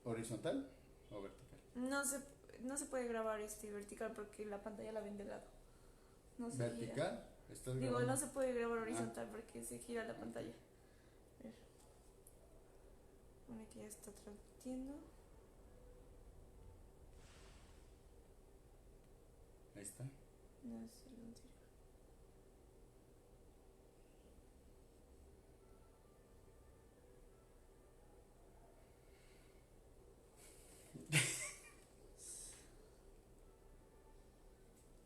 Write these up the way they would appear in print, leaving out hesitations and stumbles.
¿Horizontal o vertical? No se, no se puede grabar vertical porque la pantalla la ven de lado. No se gira. ¿Vertical? ¿Estás Digo, no grabando? se puede grabar Ah, horizontal porque se gira la ok. pantalla. A ver, ahorita ya está transmitiendo. Ahí está. No sé, no sé.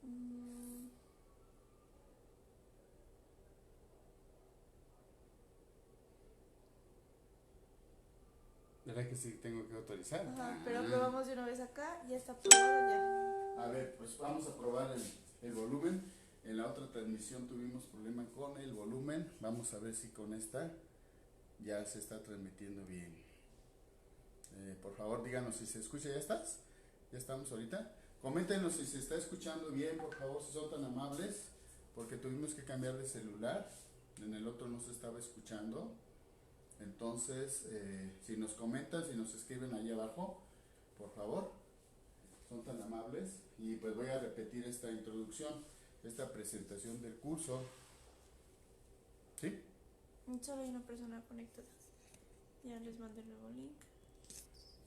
Mm, ¿Verdad que sí tengo que autorizar? ajá, pero Ah. probamos de una vez acá, ya está probado ya. A ver, pues vamos a probar el volumen. En la otra transmisión tuvimos problema con el volumen. Vamos a ver si con esta ya se está transmitiendo bien. Por favor, díganos si se escucha. ¿Ya estás? ¿Ya estamos ahorita? Coméntenos si se está escuchando bien, por favor, si son tan amables, porque tuvimos que cambiar de celular. En el otro no se estaba escuchando. Entonces, si nos comentan, si nos escriben ahí abajo, por favor, son tan amables. Y pues voy a repetir esta introducción, esta presentación del curso. ¿Sí? Solo hay una persona conectada. Ya les mandé el nuevo link.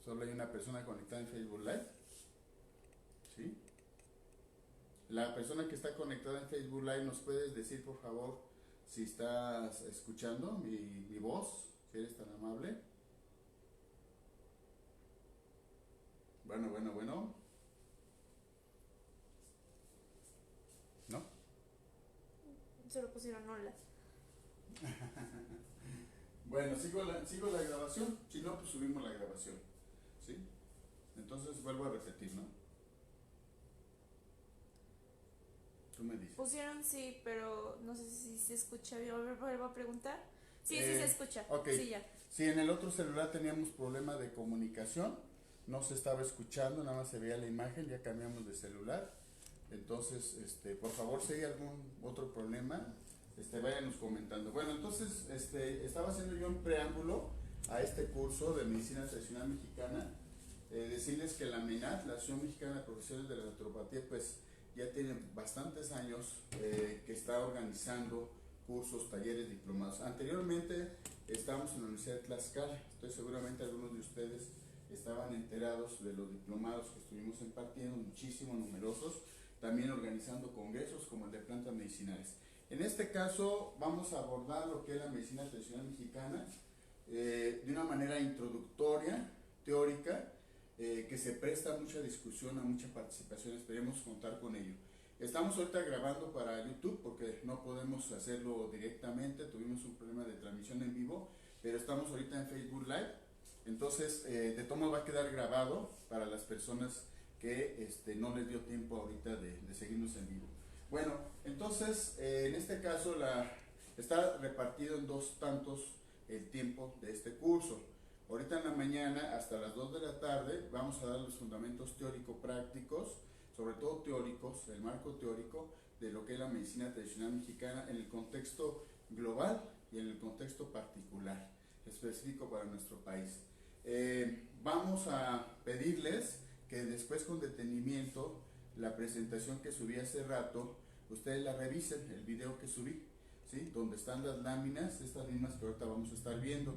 Solo hay una persona conectada en Facebook Live. ¿Sí? La persona que está conectada en Facebook Live, ¿nos puedes decir por favor si estás escuchando mi voz? Si eres tan amable. Bueno, bueno, bueno. ¿No? Solo pusieron hola. Bueno, sigo la grabación. Si no, pues subimos la grabación. ¿Sí? Entonces vuelvo a repetir, ¿no? Tú me dices. Pusieron sí, pero no sé si se escucha bien. A ver, vuelvo a preguntar. Sí, sí se escucha. Ok. Sí, ya. Si en el otro celular teníamos problema de comunicación, no se estaba escuchando, nada más se veía la imagen, ya cambiamos de celular. Entonces, por favor, si hay algún otro problema, váyanos comentando. Bueno, entonces, estaba haciendo yo un preámbulo a este curso de Medicina Tradicional Mexicana. Decirles que la MENAT, la Asociación Mexicana de Profesores de la Naturopatía, pues ya tiene bastantes años que está organizando cursos, talleres, diplomados. Anteriormente estábamos en la Universidad de Tlaxcala, estoy seguramente algunos de ustedes estaban enterados de los diplomados que estuvimos impartiendo, muchísimos, numerosos, también organizando congresos como el de plantas medicinales. En este caso vamos a abordar lo que es la medicina tradicional mexicana de una manera introductoria, teórica, que se presta a mucha discusión, a mucha participación, esperemos contar con ello. Estamos ahorita grabando para YouTube porque no podemos hacerlo directamente, tuvimos un problema de transmisión en vivo, pero estamos ahorita en Facebook Live, entonces de todo modo va a quedar grabado para las personas que no les dio tiempo ahorita de seguirnos en vivo. Bueno, entonces en este caso está repartido en dos tantos el tiempo de este curso. Ahorita en la mañana hasta las 2 de la tarde vamos a dar los fundamentos teórico-prácticos, sobre todo teóricos, el marco teórico de lo que es la medicina tradicional mexicana en el contexto global y en el contexto particular, específico para nuestro país. Vamos a pedirles que después con detenimiento la presentación que subí hace rato, ustedes la revisen, el video que subí, ¿sí? Donde están las láminas, estas mismas que ahorita vamos a estar viendo.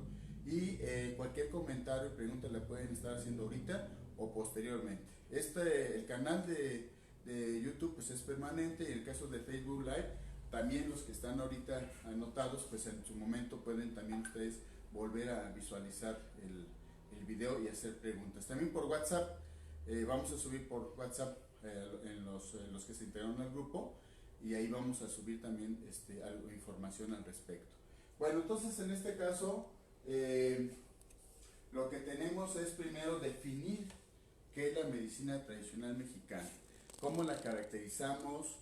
Y cualquier comentario o pregunta la pueden estar haciendo ahorita o posteriormente. El canal de YouTube pues es permanente y en el caso de Facebook Live, también los que están ahorita anotados, pues en su momento pueden también ustedes volver a visualizar el video y hacer preguntas. También por WhatsApp, vamos a subir por WhatsApp en los que se integraron al grupo y ahí vamos a subir también algo de información al respecto. Bueno, entonces en este caso lo que tenemos es primero definir qué es la medicina tradicional mexicana, cómo la caracterizamos,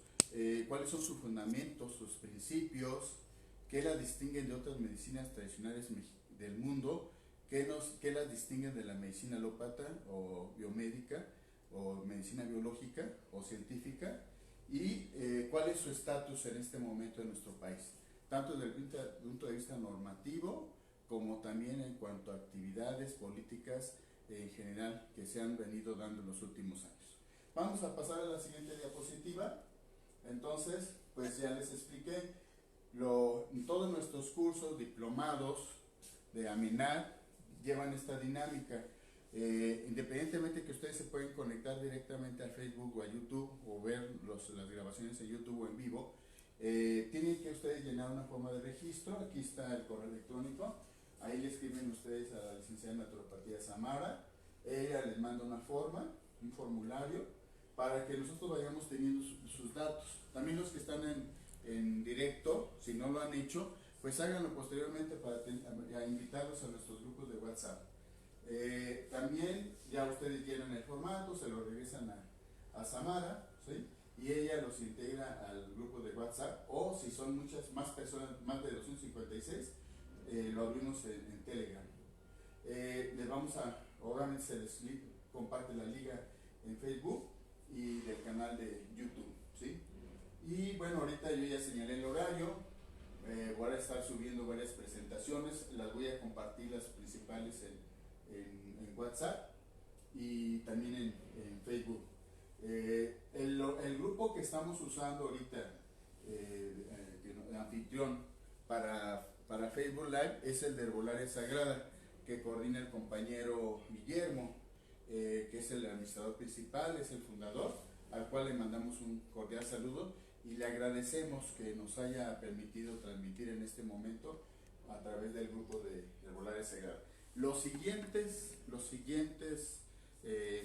cuáles son sus fundamentos, sus principios, qué la distinguen de otras medicinas tradicionales del mundo, qué las distinguen de la medicina alópata o biomédica o medicina biológica o científica y cuál es su estatus en este momento en nuestro país, tanto desde el punto de vista normativo como también en cuanto a actividades, políticas en general que se han venido dando en los últimos años. Vamos a pasar a la siguiente diapositiva. Entonces, pues ya les expliqué, todos nuestros cursos, diplomados de AMINAR llevan esta dinámica. Independientemente que ustedes se pueden conectar directamente al Facebook o a YouTube o ver las grabaciones en YouTube o en vivo, tienen que ustedes llenar una forma de registro. Aquí está el correo electrónico, ahí le escriben ustedes a la licenciada en naturopatía Samara, ella les manda una forma, un formulario, para que nosotros vayamos teniendo sus datos. También los que están en directo, si no lo han hecho, pues háganlo posteriormente para invitarlos a nuestros grupos de WhatsApp. También ya ustedes llenan el formato, se lo regresan a Samara, ¿sí? Y ella los integra al grupo de WhatsApp, o si son muchas más personas, más de 256, lo abrimos en Telegram. Les vamos obviamente se les comparte la liga en Facebook y del canal de YouTube, ¿sí? Y bueno, ahorita yo ya señalé el horario, voy a estar subiendo varias presentaciones, las voy a compartir las principales en WhatsApp y también en Facebook. El grupo que estamos usando ahorita, el anfitrión para Facebook Live, es el de Herbolaria Sagrada, que coordina el compañero Guillermo, que es el administrador principal, es el fundador, al cual le mandamos un cordial saludo y le agradecemos que nos haya permitido transmitir en este momento a través del grupo de Herbolaria Sagrada. Los siguientes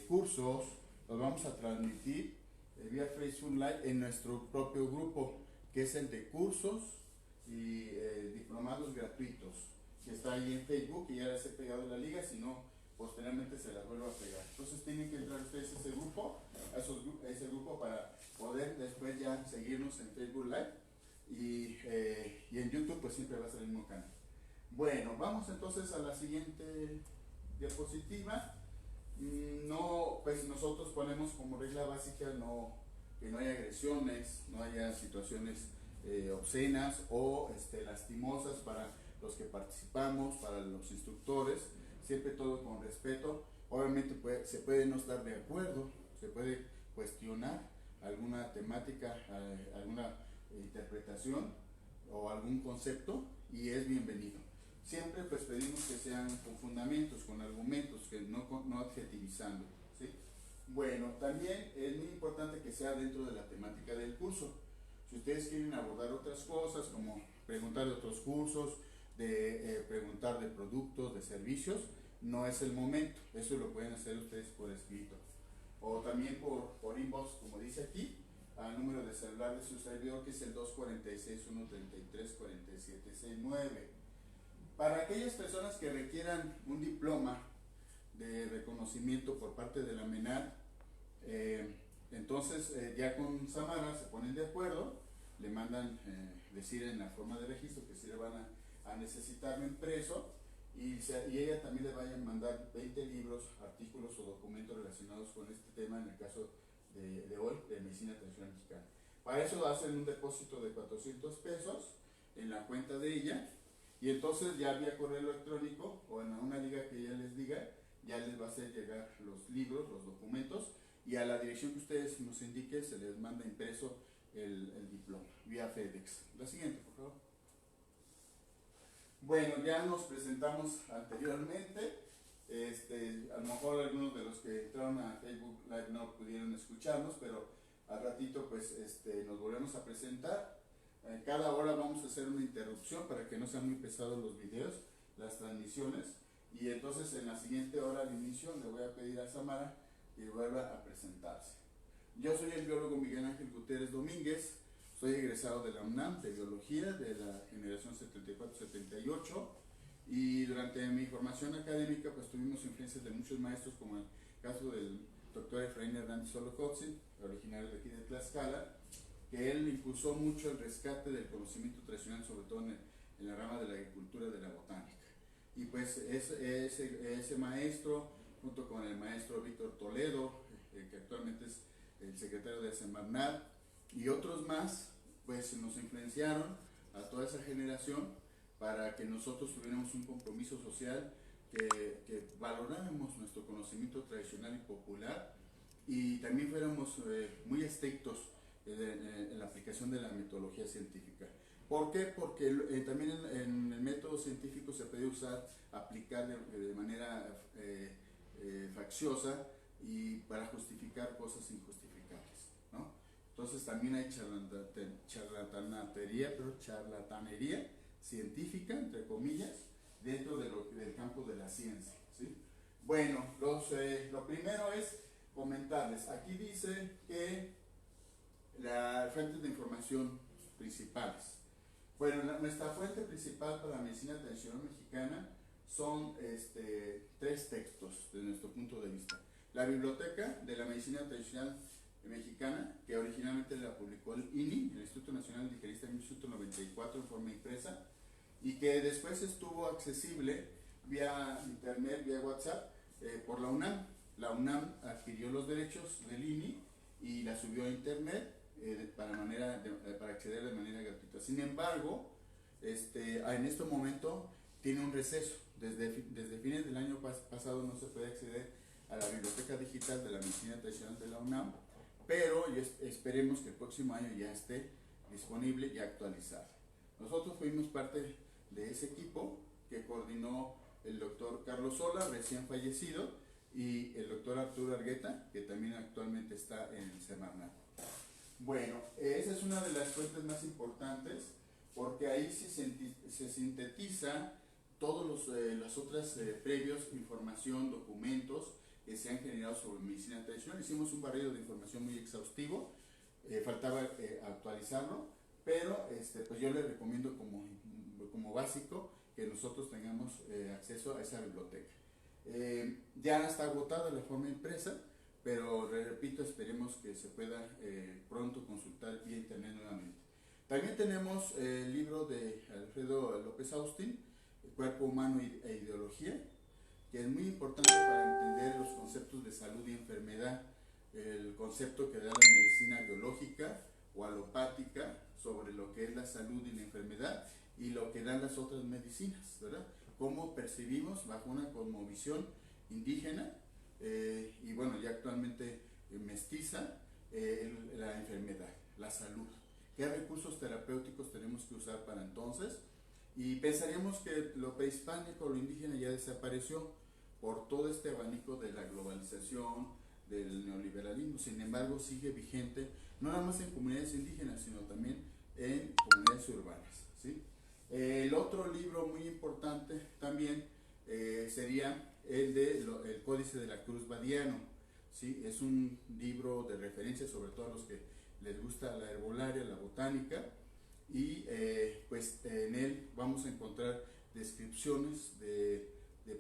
cursos los vamos a transmitir vía Facebook Live en nuestro propio grupo, que es el de cursos y diplomados gratuitos, que está ahí en Facebook, que ya les he pegado la liga, si no, posteriormente se las vuelvo a pegar. Entonces tienen que entrar ustedes a ese grupo para poder después ya seguirnos en Facebook Live y en YouTube, pues siempre va a ser el mismo canal. Bueno, vamos entonces a la siguiente diapositiva. Pues nosotros ponemos como regla básica que no haya agresiones, no haya situaciones obscenas o lastimosas para los que participamos, para los instructores, siempre todo con respeto. Obviamente se puede no estar de acuerdo, se puede cuestionar alguna temática, alguna interpretación o algún concepto, y es bienvenido. Siempre pues pedimos que sean con fundamentos, con argumentos, que no adjetivizando, ¿sí? Bueno, también es muy importante que sea dentro de la temática del curso. Si ustedes quieren abordar otras cosas, como preguntar de otros cursos, preguntar de productos, de servicios, no es el momento. Eso lo pueden hacer ustedes por escrito. O también por inbox, como dice aquí, al número de celular de su servidor, que es el 246-133-4769. Para aquellas personas que requieran un diploma de reconocimiento por parte de la MENAR, entonces ya con Samara se ponen de acuerdo, le mandan decir en la forma de registro que sí le van a necesitar impreso, y ella también le vaya a mandar 20 libros, artículos o documentos relacionados con este tema, en el caso de hoy, de medicina tradicional mexicana. Para eso hacen un depósito de 400 pesos en la cuenta de ella, y entonces ya vía correo electrónico o en una liga que ella les diga, ya les va a hacer llegar los libros, los documentos, y a la dirección que ustedes nos indiquen se les manda impreso el diploma vía FedEx. La siguiente, por favor. Bueno, ya nos presentamos anteriormente. A lo mejor algunos de los que entraron a Facebook Live no pudieron escucharnos, pero al ratito pues nos volvemos a presentar. Cada hora vamos a hacer una interrupción para que no sean muy pesados los videos, las transmisiones, y entonces en la siguiente hora al inicio le voy a pedir a Samara que vuelva a presentarse. Yo soy el biólogo Miguel Ángel Gutiérrez Domínguez, soy egresado de la UNAM de Biología de la generación 74-78, y durante mi formación académica pues tuvimos influencias de muchos maestros, como el caso del doctor Efraín Hernández Solocotzin, originario de aquí de Tlaxcala, que él impulsó mucho el rescate del conocimiento tradicional, sobre todo en la rama de la agricultura, de la botánica. Y pues ese maestro, junto con el maestro Víctor Toledo, que actualmente es el secretario de Semarnat, y otros más, pues nos influenciaron a toda esa generación para que nosotros tuviéramos un compromiso social que valoráramos nuestro conocimiento tradicional y popular y también fuéramos muy estrictos en la aplicación de la metodología científica. ¿Por qué? Porque también en el método científico se puede usar, aplicar de manera facciosa y para justificar cosas injustificables, ¿no? Entonces también hay charlatanería científica, entre comillas, dentro del campo de la ciencia, ¿sí? Bueno, lo primero es comentarles. Aquí dice que las fuentes de información principales. Bueno, nuestra fuente principal para la medicina tradicional mexicana son tres textos desde nuestro punto de vista. La Biblioteca de la Medicina Tradicional Mexicana, que originalmente la publicó el INI, el Instituto Nacional Indigenista, en 1994 en forma impresa, y que después estuvo accesible vía internet, vía WhatsApp, por la UNAM. La UNAM adquirió los derechos del INI y la subió a internet para acceder de manera gratuita. Sin embargo, en este momento tiene un receso. Desde fines del año pasado no se puede acceder a la biblioteca digital de la medicina tradicional de la UNAM, pero esperemos que el próximo año ya esté disponible y actualizada. Nosotros fuimos parte de ese equipo que coordinó el doctor Carlos Sola, recién fallecido, y el doctor Arturo Argueta, que también actualmente está en el Semarnat. Bueno, esa es una de las fuentes más importantes porque ahí se sintetiza todos las otras previos, información, documentos que se han generado sobre medicina tradicional. Hicimos un barrido de información muy exhaustivo, faltaba actualizarlo, pero pues yo les recomiendo como básico que nosotros tengamos acceso a esa biblioteca. Ya está agotada la forma impresa, pero repito, esperemos que se pueda pronto consultar vía internet nuevamente. También tenemos el libro de Alfredo López Austin, El cuerpo humano e ideología, que es muy importante para entender los conceptos de salud y enfermedad, el concepto que da la medicina biológica o alopática sobre lo que es la salud y la enfermedad y lo que dan las otras medicinas, ¿verdad? Cómo percibimos bajo una cosmovisión indígena y bueno, ya actualmente mestiza, la enfermedad, la salud. ¿Qué recursos terapéuticos tenemos que usar para entonces? Y pensaríamos que lo prehispánico, lo indígena ya desapareció por todo este abanico de la globalización, del neoliberalismo. Sin embargo, sigue vigente, no nada más en comunidades indígenas, sino también en comunidades urbanas, ¿sí? El otro libro muy importante también sería el Códice de la Cruz Badiano, ¿sí? Es un libro de referencia sobre todo a los que les gusta la herbolaria, la botánica, y pues en él vamos a encontrar descripciones de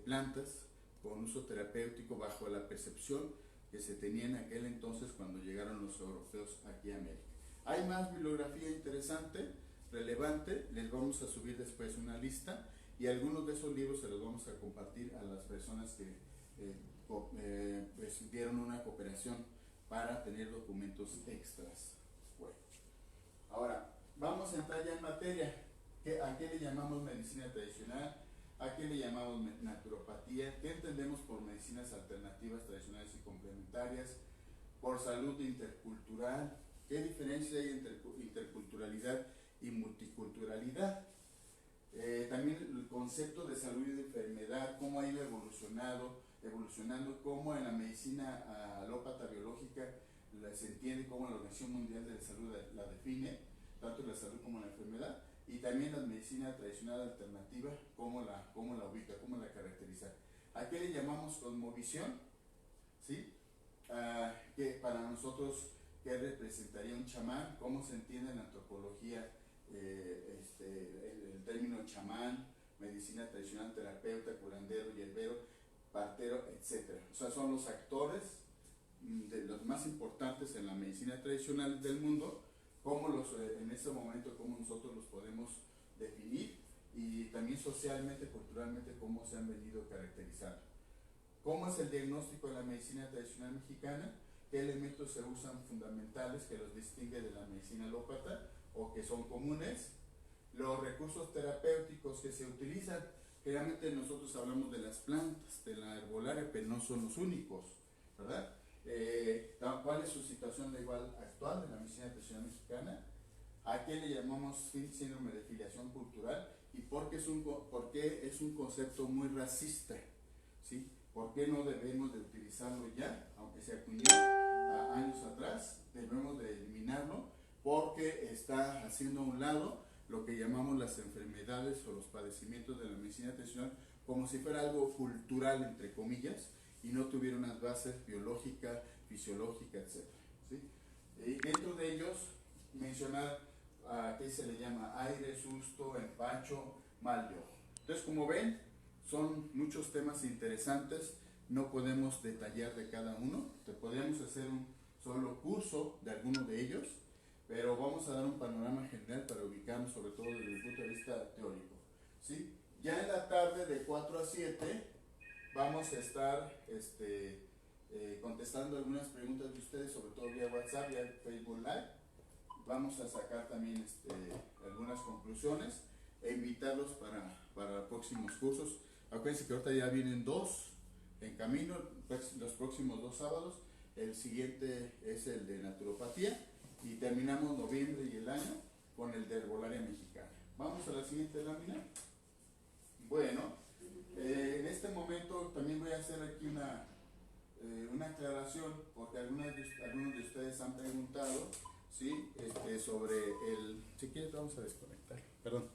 plantas con uso terapéutico bajo la percepción que se tenía en aquel entonces cuando llegaron los europeos aquí a América. Hay más bibliografía interesante, relevante, les vamos a subir después una lista y algunos de esos libros se los vamos a compartir a las personas que pues, dieron una cooperación para tener documentos extras. Bueno, ahora vamos a entrar ya en materia. ¿A qué le llamamos medicina tradicional? ¿A qué le llamamos naturopatía? ¿Qué entendemos por medicinas alternativas, tradicionales y complementarias? Por salud intercultural. ¿Qué diferencia hay entre interculturalidad y multiculturalidad? También el concepto de salud y de enfermedad, cómo ha ido evolucionando, cómo en la medicina alópata biológica se entiende, cómo la Organización Mundial de la Salud la define, tanto la salud como la enfermedad, y también la medicina tradicional alternativa, cómo la ubica, cómo la caracteriza. ¿A qué le llamamos cosmovisión? ¿Sí? Que para nosotros, ¿qué representaría un chamán? ¿Cómo se entiende en la antropología el término chamán, medicina tradicional, terapeuta, curandero, hierbero, partero, etcétera? O sea, son los actores de los más importantes en la medicina tradicional del mundo, en este momento, cómo nosotros los podemos definir y también socialmente, culturalmente, cómo se han venido caracterizando. ¿Cómo es el diagnóstico de la medicina tradicional mexicana? ¿Qué elementos se usan fundamentales que los distingue de la medicina alópata o que son comunes? Los recursos terapéuticos que se utilizan, generalmente nosotros hablamos de las plantas, de la herbolaria, pero no son los únicos, ¿verdad? ¿Cuál es su situación de igual actual de la medicina tradicional mexicana? ¿A qué le llamamos síndrome de filiación cultural? ¿Y por qué es un concepto muy racista? ¿Sí? ¿Por qué no debemos de utilizarlo ya, aunque se acuñó años atrás? Debemos de eliminarlo porque está haciendo a un lado lo que llamamos las enfermedades o los padecimientos de la medicina tradicional como si fuera algo cultural, entre comillas, y no tuviera unas bases biológicas, fisiológicas, etc. ¿Sí? Y dentro de ellos, mencionar ¿qué se le llama? Aire, susto, empacho, mal de ojo. Entonces, como ven, son muchos temas interesantes, no podemos detallar de cada uno, podríamos hacer un solo curso de alguno de ellos, pero vamos a dar un panorama general para ubicarnos sobre todo desde el punto de vista teórico. ¿Sí? Ya en la tarde de 4 a 7 vamos a estar contestando algunas preguntas de ustedes, sobre todo vía WhatsApp, vía Facebook Live. Vamos a sacar también algunas conclusiones e invitarlos para próximos cursos. Acuérdense que ahorita ya vienen 2 en camino, los próximos 2 sábados. El siguiente es el de naturopatía y terminamos noviembre y el año con el de herbolaria mexicana. Vamos a la siguiente lámina. Bueno, en este momento también voy a hacer aquí una aclaración porque algunos de ustedes han preguntado, ¿sí? Sobre el... Si quieres vamos a desconectar. Perdón.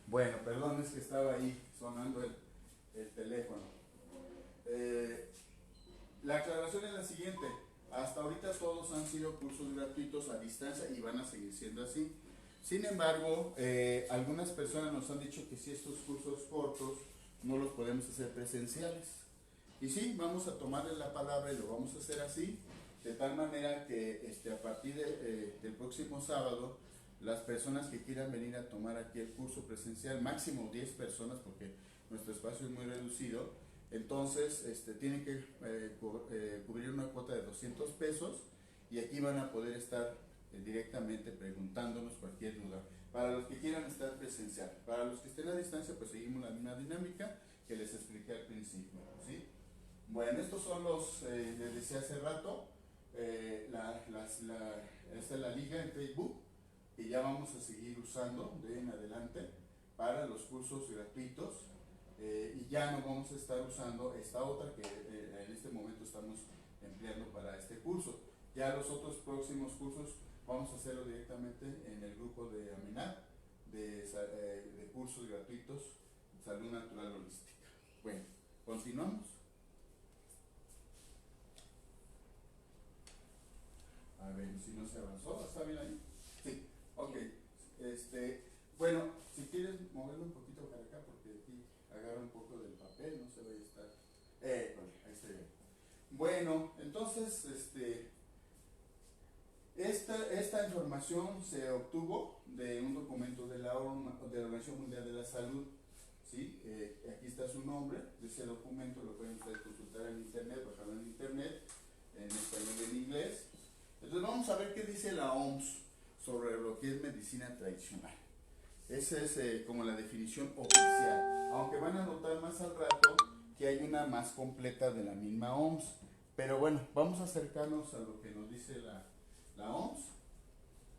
Bueno, perdón, es que estaba ahí sonando el teléfono. La aclaración es la siguiente. Hasta ahorita todos han sido cursos gratuitos a distancia y van a seguir siendo así. Sin embargo, algunas personas nos han dicho que si estos cursos cortos no los podemos hacer presenciales. Y sí, vamos a tomarle la palabra y lo vamos a hacer así, de tal manera que a partir del próximo sábado, las personas que quieran venir a tomar aquí el curso presencial, máximo 10 personas porque nuestro espacio es muy reducido, entonces tienen que cubrir una cuota de 200 pesos y aquí van a poder estar directamente preguntándonos cualquier duda. Para los que quieran estar presencial, para los que estén a distancia, pues seguimos la misma dinámica que les expliqué al principio, ¿sí? Bueno, estos son los, les decía hace rato, esta es la liga en Facebook que ya vamos a seguir usando de en adelante para los cursos gratuitos y ya no vamos a estar usando esta otra que en este momento estamos empleando para este curso. Ya los otros próximos cursos vamos a hacerlo directamente en el grupo de AMENAT de cursos gratuitos de salud natural holística. Bueno, continuamos. A ver si no se avanzó, ¿está bien ahí? Sí, ok. Bueno, si quieres moverlo un poquito para acá porque aquí agarra un poco del papel, no se vaya a estar. Ahí está bien. Bueno, entonces, esta información se obtuvo de un documento de la Organización Mundial de la Salud. ¿Sí? Aquí está su nombre de ese documento, lo pueden ustedes consultar en internet, bajarlo en internet, en español y en inglés. Entonces vamos a ver qué dice la OMS sobre lo que es medicina tradicional. Esa es como la definición oficial, aunque van a notar más al rato que hay una más completa de la misma OMS. Pero bueno, vamos a acercarnos a lo que nos dice la OMS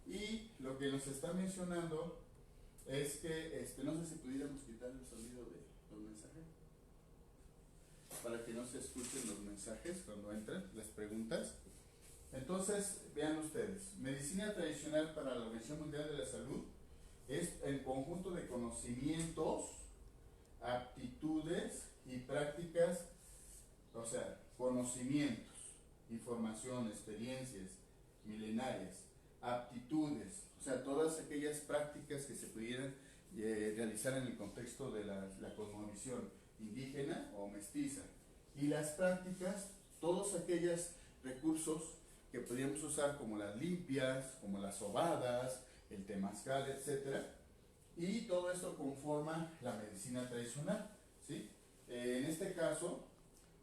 y lo que nos está mencionando es que, no sé si pudiéramos quitar el sonido de los mensajes para que no se escuchen los mensajes cuando entran las preguntas. Entonces, vean ustedes, medicina tradicional para la Organización Mundial de la Salud es el conjunto de conocimientos, aptitudes y prácticas, o sea, conocimientos, información, experiencias milenarias, aptitudes, o sea, todas aquellas prácticas que se pudieran realizar en el contexto de la cosmovisión indígena o mestiza, y las prácticas, todos aquellos recursos que podríamos usar como las limpias, como las sobadas, el temazcal, etc. Y todo esto conforma la medicina tradicional, ¿sí? En este caso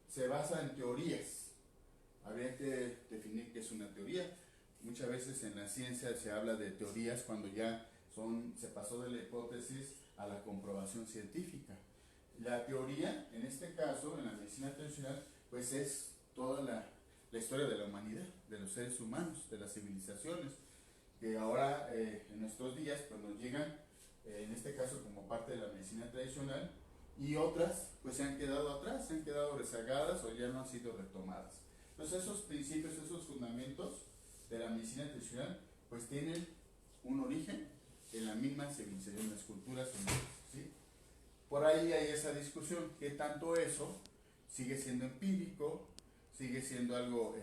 se basa en teorías. Habría que definir qué es una teoría. muchas veces en la ciencia se habla de teorías cuando ya se pasó de la hipótesis a la comprobación científica. La teoría, en este caso, en la medicina tradicional, pues es toda la historia de la humanidad, de los seres humanos, de las civilizaciones, que ahora en nuestros días pues nos llegan, en este caso como parte de la medicina tradicional, y otras pues se han quedado atrás, se han quedado rezagadas o ya no han sido retomadas. Entonces esos principios, esos fundamentos de la medicina tradicional pues tienen un origen en la misma civilización, las culturas humanas, ¿sí? Por ahí hay esa discusión, que tanto eso sigue siendo empírico, sigue siendo algo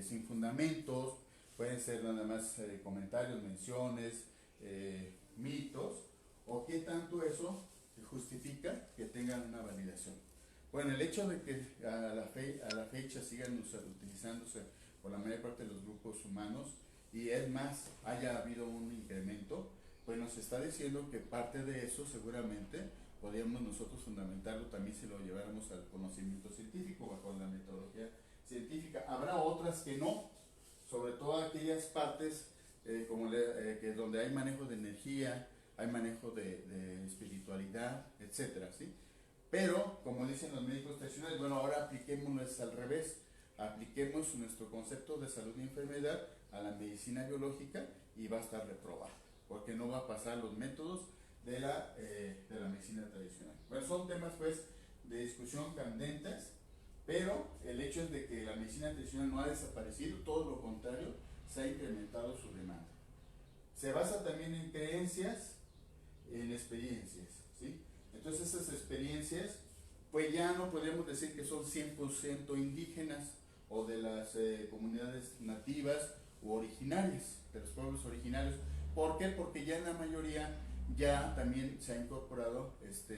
sin fundamentos, pueden ser nada más comentarios, menciones, mitos, o qué tanto eso justifica que tengan una validación. Bueno, el hecho de que a la fecha sigan utilizándose por la mayor parte de los grupos humanos, y es más, haya habido un incremento, pues nos está diciendo que parte de eso seguramente podríamos nosotros fundamentarlo también si lo lleváramos al conocimiento científico, bajo la metodología científica. Habrá otras que no, sobre todo aquellas partes que donde hay manejo de energía, hay manejo de espiritualidad, etcétera, ¿sí? Pero, como dicen los médicos tradicionales, bueno, ahora apliquémoslo al revés, apliquemos nuestro concepto de salud y enfermedad a la medicina biológica y va a estar reprobado, porque no va a pasar los métodos de la medicina tradicional. Bueno, son temas pues de discusión candentes, pero el hecho es de que la medicina tradicional no ha desaparecido, todo lo contrario, se ha incrementado su demanda. Se basa también en creencias, en experiencias, ¿sí? Entonces esas experiencias, pues ya no podemos decir que son 100% indígenas o de las comunidades nativas u originarias, de los pueblos originarios. ¿Por qué? Porque ya en la mayoría ya también se ha incorporado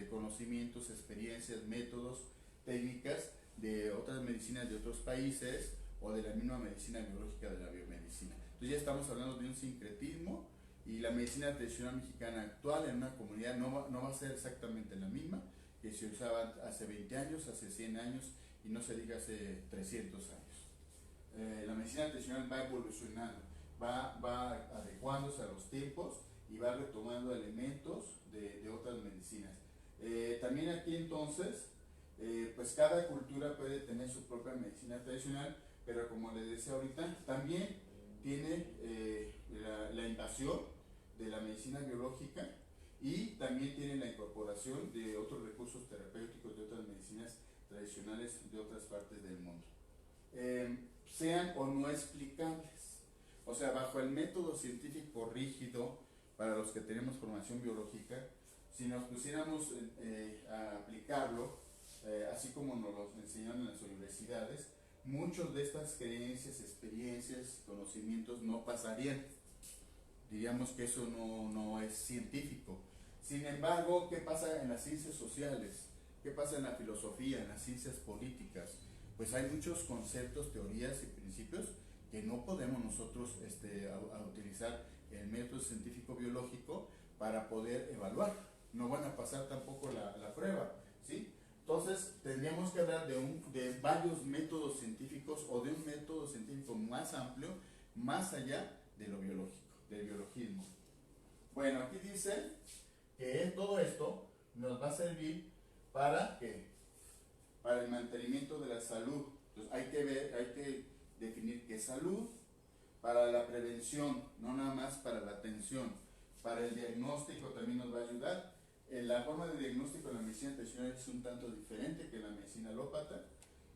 conocimientos, experiencias, métodos, técnicas de otras medicinas de otros países o de la misma medicina biológica, de la biomedicina. Entonces ya estamos hablando de un sincretismo, y la medicina tradicional mexicana actual en una comunidad no va a ser exactamente la misma que se usaba hace 20 años, hace 100 años y no se diga hace 300 años. La medicina tradicional va evolucionando, va adecuándose a los tiempos y va retomando elementos de otras medicinas. También aquí entonces, pues cada cultura puede tener su propia medicina tradicional, pero como les decía ahorita, también tiene la invasión de la medicina biológica y también tiene la incorporación de otros recursos terapéuticos de otras medicinas tradicionales de otras partes del mundo. Sean o no explicables, o sea, bajo el método científico rígido para los que tenemos formación biológica, si nos pusiéramos a aplicarlo, así como nos lo enseñaron en las universidades, muchas de estas creencias, experiencias, conocimientos no pasarían. Diríamos que eso no es científico. Sin embargo, ¿qué pasa en las ciencias sociales? ¿Qué pasa en la filosofía, en las ciencias políticas? Pues hay muchos conceptos, teorías y principios que no podemos nosotros utilizar el método científico biológico para poder evaluar. No van a pasar tampoco la prueba, ¿sí? Entonces, tendríamos que hablar de varios métodos científicos o de un método científico más amplio, más allá de lo biológico, del biologismo. Bueno, aquí dice que todo esto nos va a servir para ¿qué? Para el mantenimiento de la salud. Entonces hay que definir qué es salud, para la prevención, no nada más para la atención. Para el diagnóstico también nos va a ayudar. La forma de diagnóstico en la medicina tradicional es un tanto diferente que en la medicina alópata,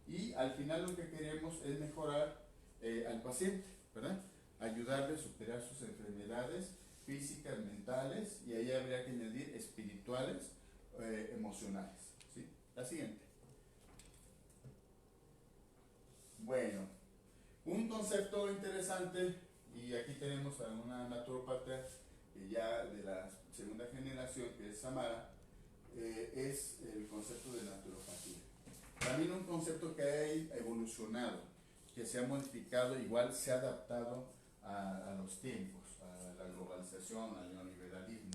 y al final lo que queremos es mejorar al paciente, ¿verdad? Ayudarle a superar sus enfermedades físicas, mentales, y ahí habría que añadir espirituales, emocionales, ¿sí? La siguiente. Bueno, un concepto interesante, y aquí tenemos a una naturópata ya de la segunda generación, que es Samara, es el concepto de naturopatía. También un concepto que ha evolucionado, que se ha modificado, igual se ha adaptado a los tiempos, a la globalización, al neoliberalismo.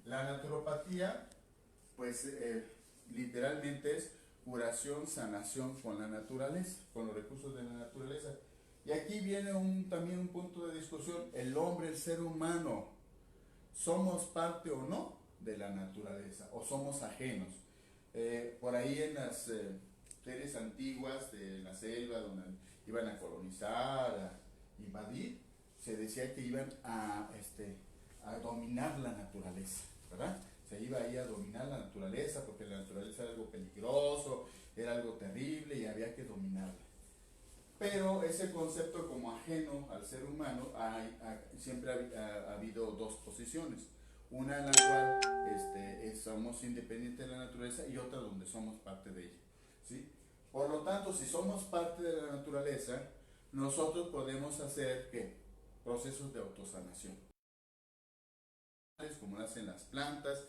La naturopatía, pues literalmente es curación, sanación con la naturaleza, con los recursos de la naturaleza. Y aquí viene también un punto de discusión, el hombre, el ser humano, ¿somos parte o no de la naturaleza o somos ajenos? Por ahí en las series antiguas de la selva, donde iban a colonizar, a invadir, se decía que iban a dominar la naturaleza, ¿verdad? Se iba ahí a dominar la naturaleza porque la naturaleza era algo peligroso, era algo terrible y había que dominarla. Pero ese concepto como ajeno al ser humano, siempre ha habido dos posiciones. Una en la cual somos independientes de la naturaleza y otra donde somos parte de ella, ¿sí? Por lo tanto, si somos parte de la naturaleza, nosotros podemos hacer ¿qué? Procesos de autosanación, como lo hacen las plantas,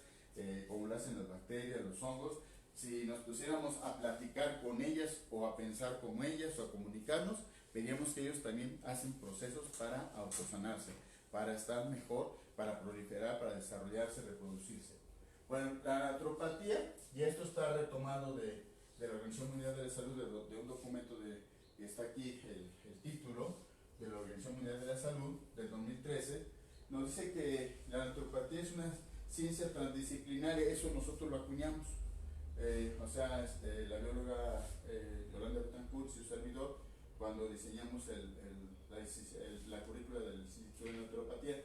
como lo hacen las bacterias, los hongos. Si nos pusiéramos a platicar con ellas o a pensar como ellas o a comunicarnos, veríamos que ellos también hacen procesos para autosanarse, para estar mejor, para proliferar, para desarrollarse, reproducirse. Bueno, la naturopatía, y esto está retomado de la Organización Mundial de la Salud, de un documento que está aquí, el título de la Organización Mundial de la Salud del 2013, nos dice que la naturopatía es una ciencia transdisciplinaria, eso nosotros lo acuñamos. La bióloga Yolanda Betancourt y su servidor, cuando diseñamos la currícula del Instituto de Naturopatía,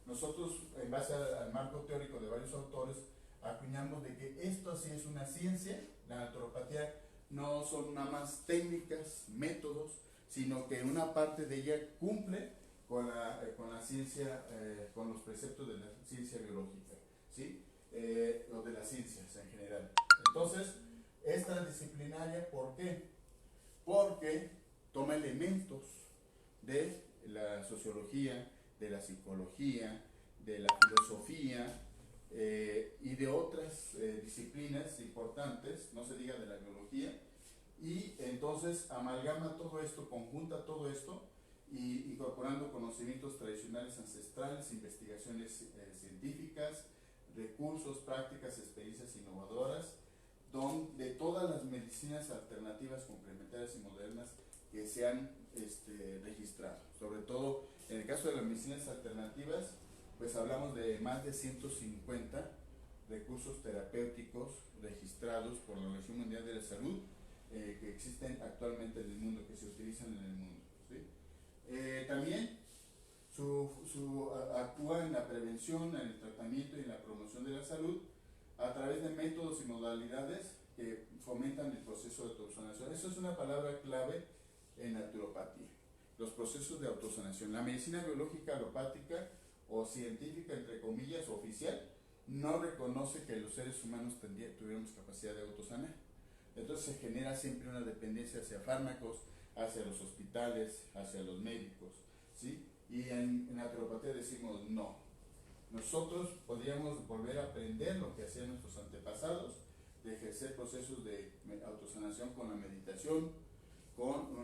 nosotros, en base al marco teórico de varios autores, acuñamos de que esto sí es una ciencia. La naturopatía no son nada más técnicas, métodos, sino que una parte de ella cumple con la ciencia, con los preceptos de la ciencia biológica, ¿sí? O de las ciencias en general. Entonces, es transdisciplinaria, ¿por qué? Porque toma elementos de la sociología, de la psicología, de la filosofía y de otras disciplinas importantes, no se diga de la biología, y entonces amalgama todo esto, conjunta todo esto, y incorporando conocimientos tradicionales ancestrales, investigaciones científicas, recursos, prácticas, experiencias innovadoras, de todas las medicinas alternativas, complementarias y modernas que se han registrado. Sobre todo en el caso de las medicinas alternativas, pues hablamos de más de 150 recursos terapéuticos registrados por la Organización Mundial de la Salud que existen actualmente en el mundo, que se utilizan en el mundo, ¿sí? También actúa en la prevención, en el tratamiento y en la promoción de la salud a través de métodos y modalidades que fomentan el proceso de autosanación. Eso es una palabra clave en naturopatía, los procesos de autosanación. La medicina biológica alopática o científica, entre comillas, oficial, no reconoce que los seres humanos tuviéramos capacidad de autosanar. Entonces se genera siempre una dependencia hacia fármacos, hacia los hospitales, hacia los médicos, ¿sí? Y en naturopatía decimos no. Nosotros podríamos volver a aprender lo que hacían nuestros antepasados, de ejercer procesos de autosanación con la meditación, con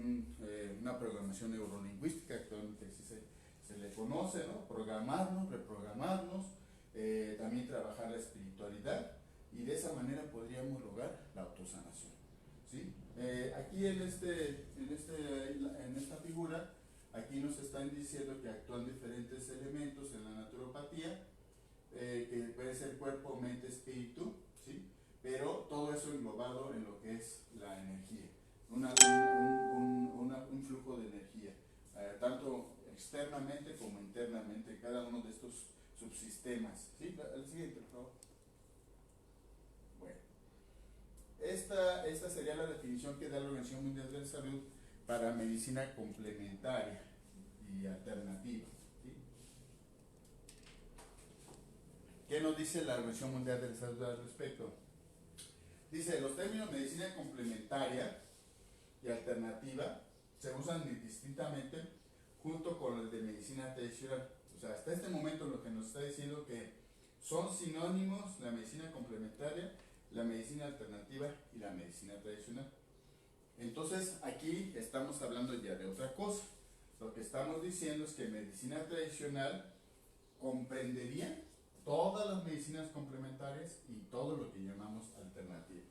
una programación neurolingüística, actualmente sí se le conoce, ¿no? Programarnos, reprogramarnos, también trabajar la espiritualidad, y de esa manera podríamos lograr la autosanación, ¿sí? Aquí en esta figura, aquí nos están diciendo que actúan diferentes elementos en la naturopatía, que puede ser cuerpo, mente, espíritu, ¿sí? Pero todo eso englobado en lo que es la energía, un flujo de energía, tanto externamente como internamente, cada uno de estos subsistemas, ¿sí? El siguiente, por favor. Bueno, esta sería la definición que da la Organización Mundial de la Salud para medicina complementaria y alternativa, ¿sí? ¿Qué nos dice la Organización Mundial de la Salud al respecto? Dice, los términos medicina complementaria y alternativa se usan indistintamente junto con los de medicina tradicional. O sea, hasta este momento lo que nos está diciendo que son sinónimos la medicina complementaria, la medicina alternativa y la medicina tradicional. Entonces aquí estamos hablando ya de otra cosa. Lo que estamos diciendo es que medicina tradicional comprendería todas las medicinas complementarias y todo lo que llamamos alternativa.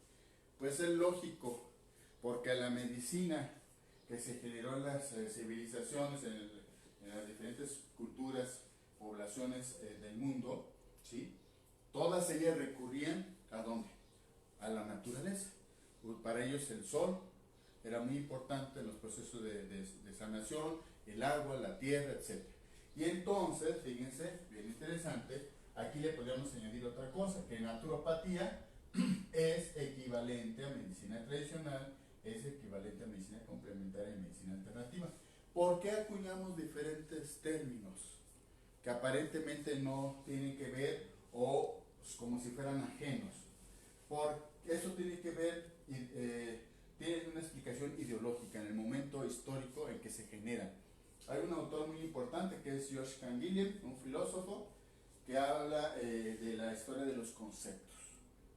Pues es lógico, porque la medicina que se generó en las civilizaciones, en las diferentes culturas, poblaciones del mundo, ¿sí? Todas ellas recurrían ¿a dónde? A la naturaleza. Para ellos el sol era muy importante en los procesos de sanación, el agua, la tierra, etc. Y entonces, fíjense, bien interesante, aquí le podríamos añadir otra cosa, que naturopatía es equivalente a medicina tradicional, es equivalente a medicina complementaria y medicina alternativa. ¿Por qué acuñamos diferentes términos que aparentemente no tienen que ver o como si fueran ajenos? Porque eso tiene que ver, tiene una explicación ideológica en el momento histórico en que se generan. Hay un autor muy importante que es George Canguilhem, un filósofo, que habla de la historia de los conceptos.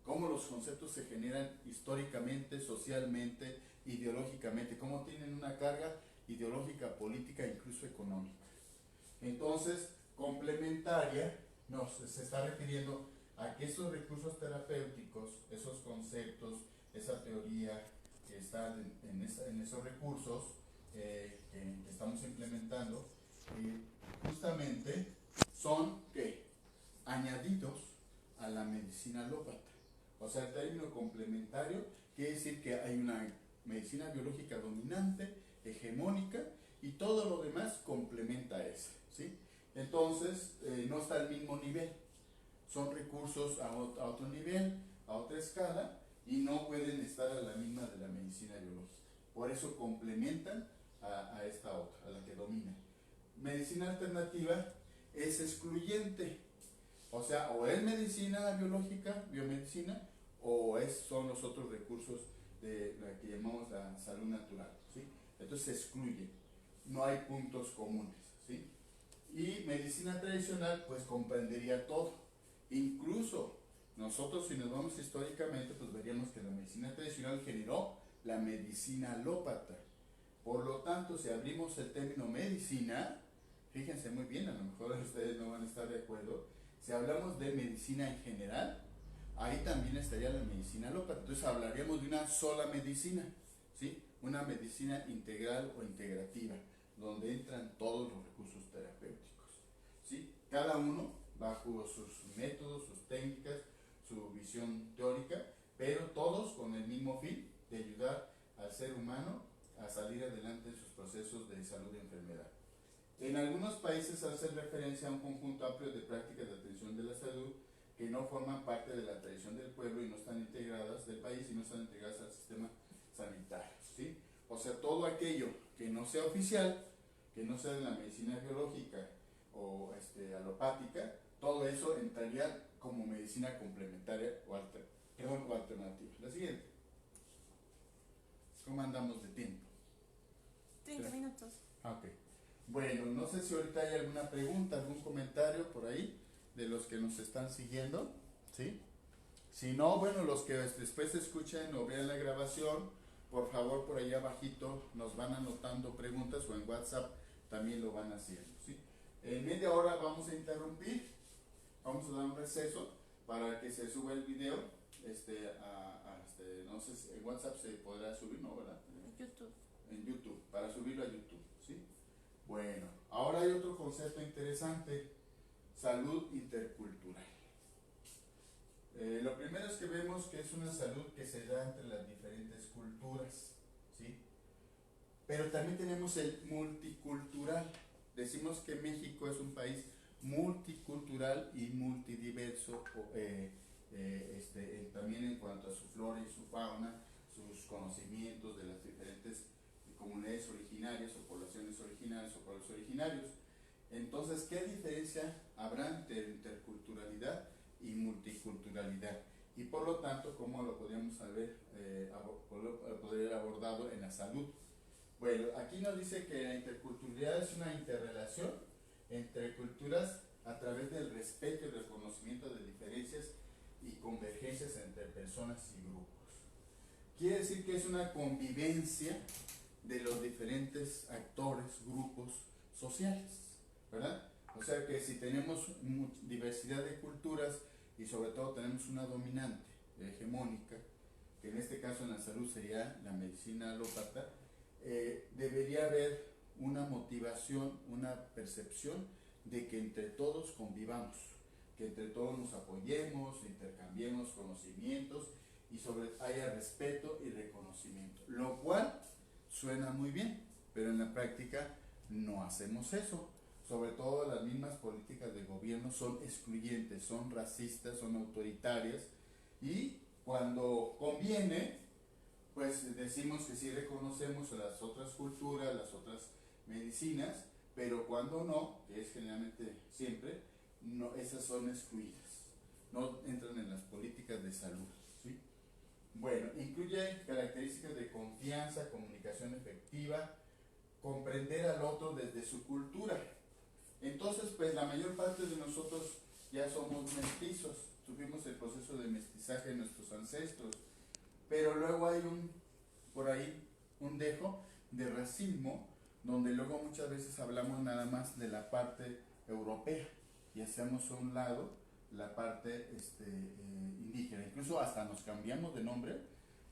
Cómo los conceptos se generan históricamente, socialmente, ideológicamente, cómo tienen una carga ideológica, política e incluso económica. Entonces, complementaria se está refiriendo a que esos recursos terapéuticos, esos conceptos, esa teoría que está en esos recursos que estamos implementando, justamente son ¿qué? Añadidos a la medicina alópata. O sea, el término complementario quiere decir que hay una medicina biológica dominante, hegemónica, y todo lo demás complementa a esa, ¿sí? Entonces, no está al mismo nivel. Son recursos a otro nivel, a otra escala, y no pueden estar a la misma de la medicina biológica. Por eso complementan a esta otra, a la que domina. Medicina alternativa es excluyente. O sea, o es medicina biológica, biomedicina, o son los otros recursos de la que llamamos la salud natural, ¿sí? Entonces se excluye, no hay puntos comunes, ¿sí? Y medicina tradicional pues comprendería todo. Incluso nosotros, si nos vamos históricamente, pues veríamos que la medicina tradicional generó la medicina alópata. Por lo tanto, si abrimos el término medicina, fíjense muy bien, a lo mejor ustedes no van a estar de acuerdo, si hablamos de medicina en general, ahí también estaría la medicina alópata. Entonces hablaríamos de una sola medicina, ¿sí? Una medicina integral o integrativa, donde entran todos los recursos terapéuticos, ¿sí? Cada uno bajo sus métodos, sus técnicas, su visión teórica, pero todos con el mismo fin de ayudar al ser humano a salir adelante en sus procesos de salud y enfermedad. En algunos países hacen referencia a un conjunto amplio de prácticas de atención de la salud que no forman parte de la tradición del pueblo y no están integradas del país y no están integradas al sistema sanitario, ¿sí? O sea, todo aquello que no sea oficial, que no sea de la medicina biológica o alopática, todo eso entraría como medicina complementaria o alternativa. La siguiente. ¿Cómo andamos de tiempo? 30 minutos. Ok. Bueno, no sé si ahorita hay alguna pregunta, algún comentario por ahí de los que nos están siguiendo, ¿sí? Si no, bueno, los que después escuchen o vean la grabación, por favor por ahí abajito nos van anotando preguntas o en WhatsApp también lo van haciendo, ¿sí? En media hora vamos a interrumpir, vamos a dar un receso para que se suba el video, no sé si en WhatsApp se podrá subir, ¿no, verdad? YouTube. En YouTube, para subirlo a YouTube, ¿sí? Bueno, ahora hay otro concepto interesante, salud intercultural. Lo primero es que vemos que es una salud que se da entre las diferentes culturas, ¿sí? Pero también tenemos el multicultural. Decimos que México es un país multicultural y multidiverso, también en cuanto a su flora y su fauna, sus conocimientos de las diferentes comunidades originarias o poblaciones originarias o pueblos originarios. Entonces, ¿qué diferencia habrá entre interculturalidad y multiculturalidad? Y por lo tanto, ¿cómo lo podríamos poder abordado en la salud? Bueno, aquí nos dice que la interculturalidad es una interrelación entre culturas a través del respeto y reconocimiento de diferencias y convergencias entre personas y grupos. Quiere decir que es una convivencia de los diferentes actores, grupos sociales, ¿verdad? O sea que si tenemos diversidad de culturas y sobre todo tenemos una dominante hegemónica, que en este caso en la salud sería la medicina alópata, debería haber una motivación, una percepción de que entre todos convivamos, que entre todos nos apoyemos, intercambiemos conocimientos y haya respeto y reconocimiento, lo cual suena muy bien, pero en la práctica no hacemos eso. Sobre todo las mismas políticas de gobierno son excluyentes, son racistas, son autoritarias, y cuando conviene, pues decimos que sí reconocemos las otras culturas, las otras medicinas, pero cuando no, que es generalmente siempre, no, esas son excluidas, no entran en las políticas de salud, ¿sí? Bueno, incluye características de confianza, comunicación efectiva, comprender al otro desde su cultura. Entonces, pues la mayor parte de nosotros ya somos mestizos, tuvimos el proceso de mestizaje de nuestros ancestros, pero luego hay por ahí un dejo de racismo, donde luego muchas veces hablamos nada más de la parte europea y hacemos a un lado la parte indígena. Incluso hasta nos cambiamos de nombre,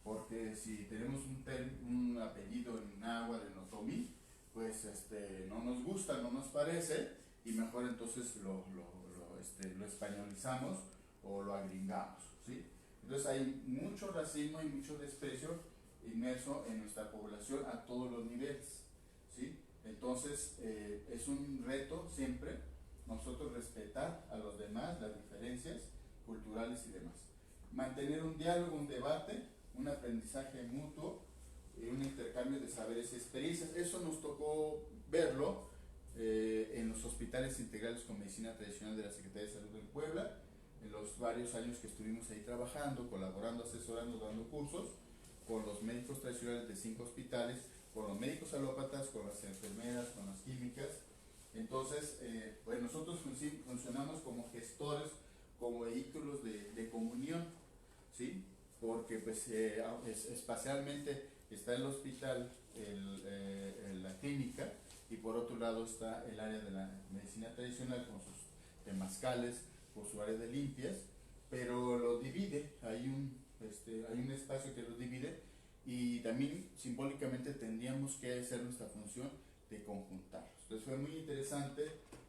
porque si tenemos un apellido en náhuatl, en otomí, pues no nos gusta, no nos parece, y mejor entonces lo españolizamos o lo agringamos, ¿sí? Entonces hay mucho racismo y mucho desprecio inmerso en nuestra población a todos los niveles, ¿sí? Entonces es un reto siempre nosotros respetar a los demás, las diferencias culturales y demás. Mantener un diálogo, un debate, un aprendizaje mutuo, un intercambio de saberes y experiencias. Eso nos tocó verlo en los hospitales integrales con medicina tradicional de la Secretaría de Salud en Puebla, en los varios años que estuvimos ahí trabajando, colaborando, asesorando, dando cursos con los médicos tradicionales de 5 hospitales, con los médicos alópatas, con las enfermeras, con las químicas. Entonces, pues nosotros funcionamos como gestores, como vehículos de comunión, ¿sí? Porque pues espacialmente está el hospital, la clínica, y por otro lado está el área de la medicina tradicional con sus temazcales, por su área de limpias, pero lo divide, hay un espacio que lo divide, y también simbólicamente tendríamos que hacer nuestra función de conjuntarlos. Entonces fue muy interesante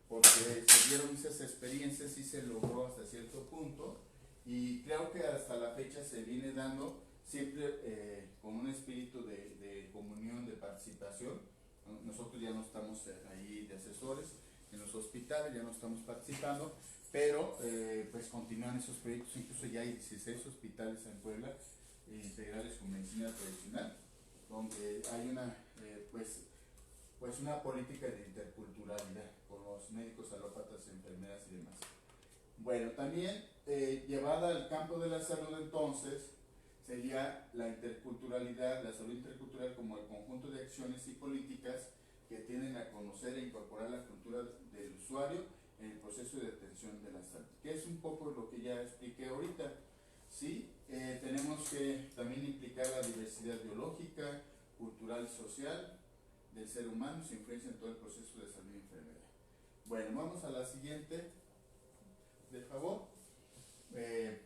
porque se dieron esas experiencias y se logró hasta cierto punto, y creo que hasta la fecha se viene dando siempre con un espíritu de comunión, de participación. Nosotros ya no estamos ahí de asesores en los hospitales, ya no estamos participando, pero pues continúan esos proyectos. Incluso ya hay 16 hospitales en Puebla integrales con medicina tradicional, donde hay una política de interculturalidad con los médicos alópatas, enfermeras y demás. Bueno, también llevada al campo de la salud, entonces sería la interculturalidad, la salud intercultural como el conjunto de acciones y políticas que tienden a conocer e incorporar la cultura del usuario en el proceso de atención de la salud, que es un poco lo que ya expliqué ahorita. Sí, tenemos que también implicar la diversidad biológica, cultural y social del ser humano, su influencia en todo el proceso de salud y enfermedad. Bueno, vamos a la siguiente, de favor.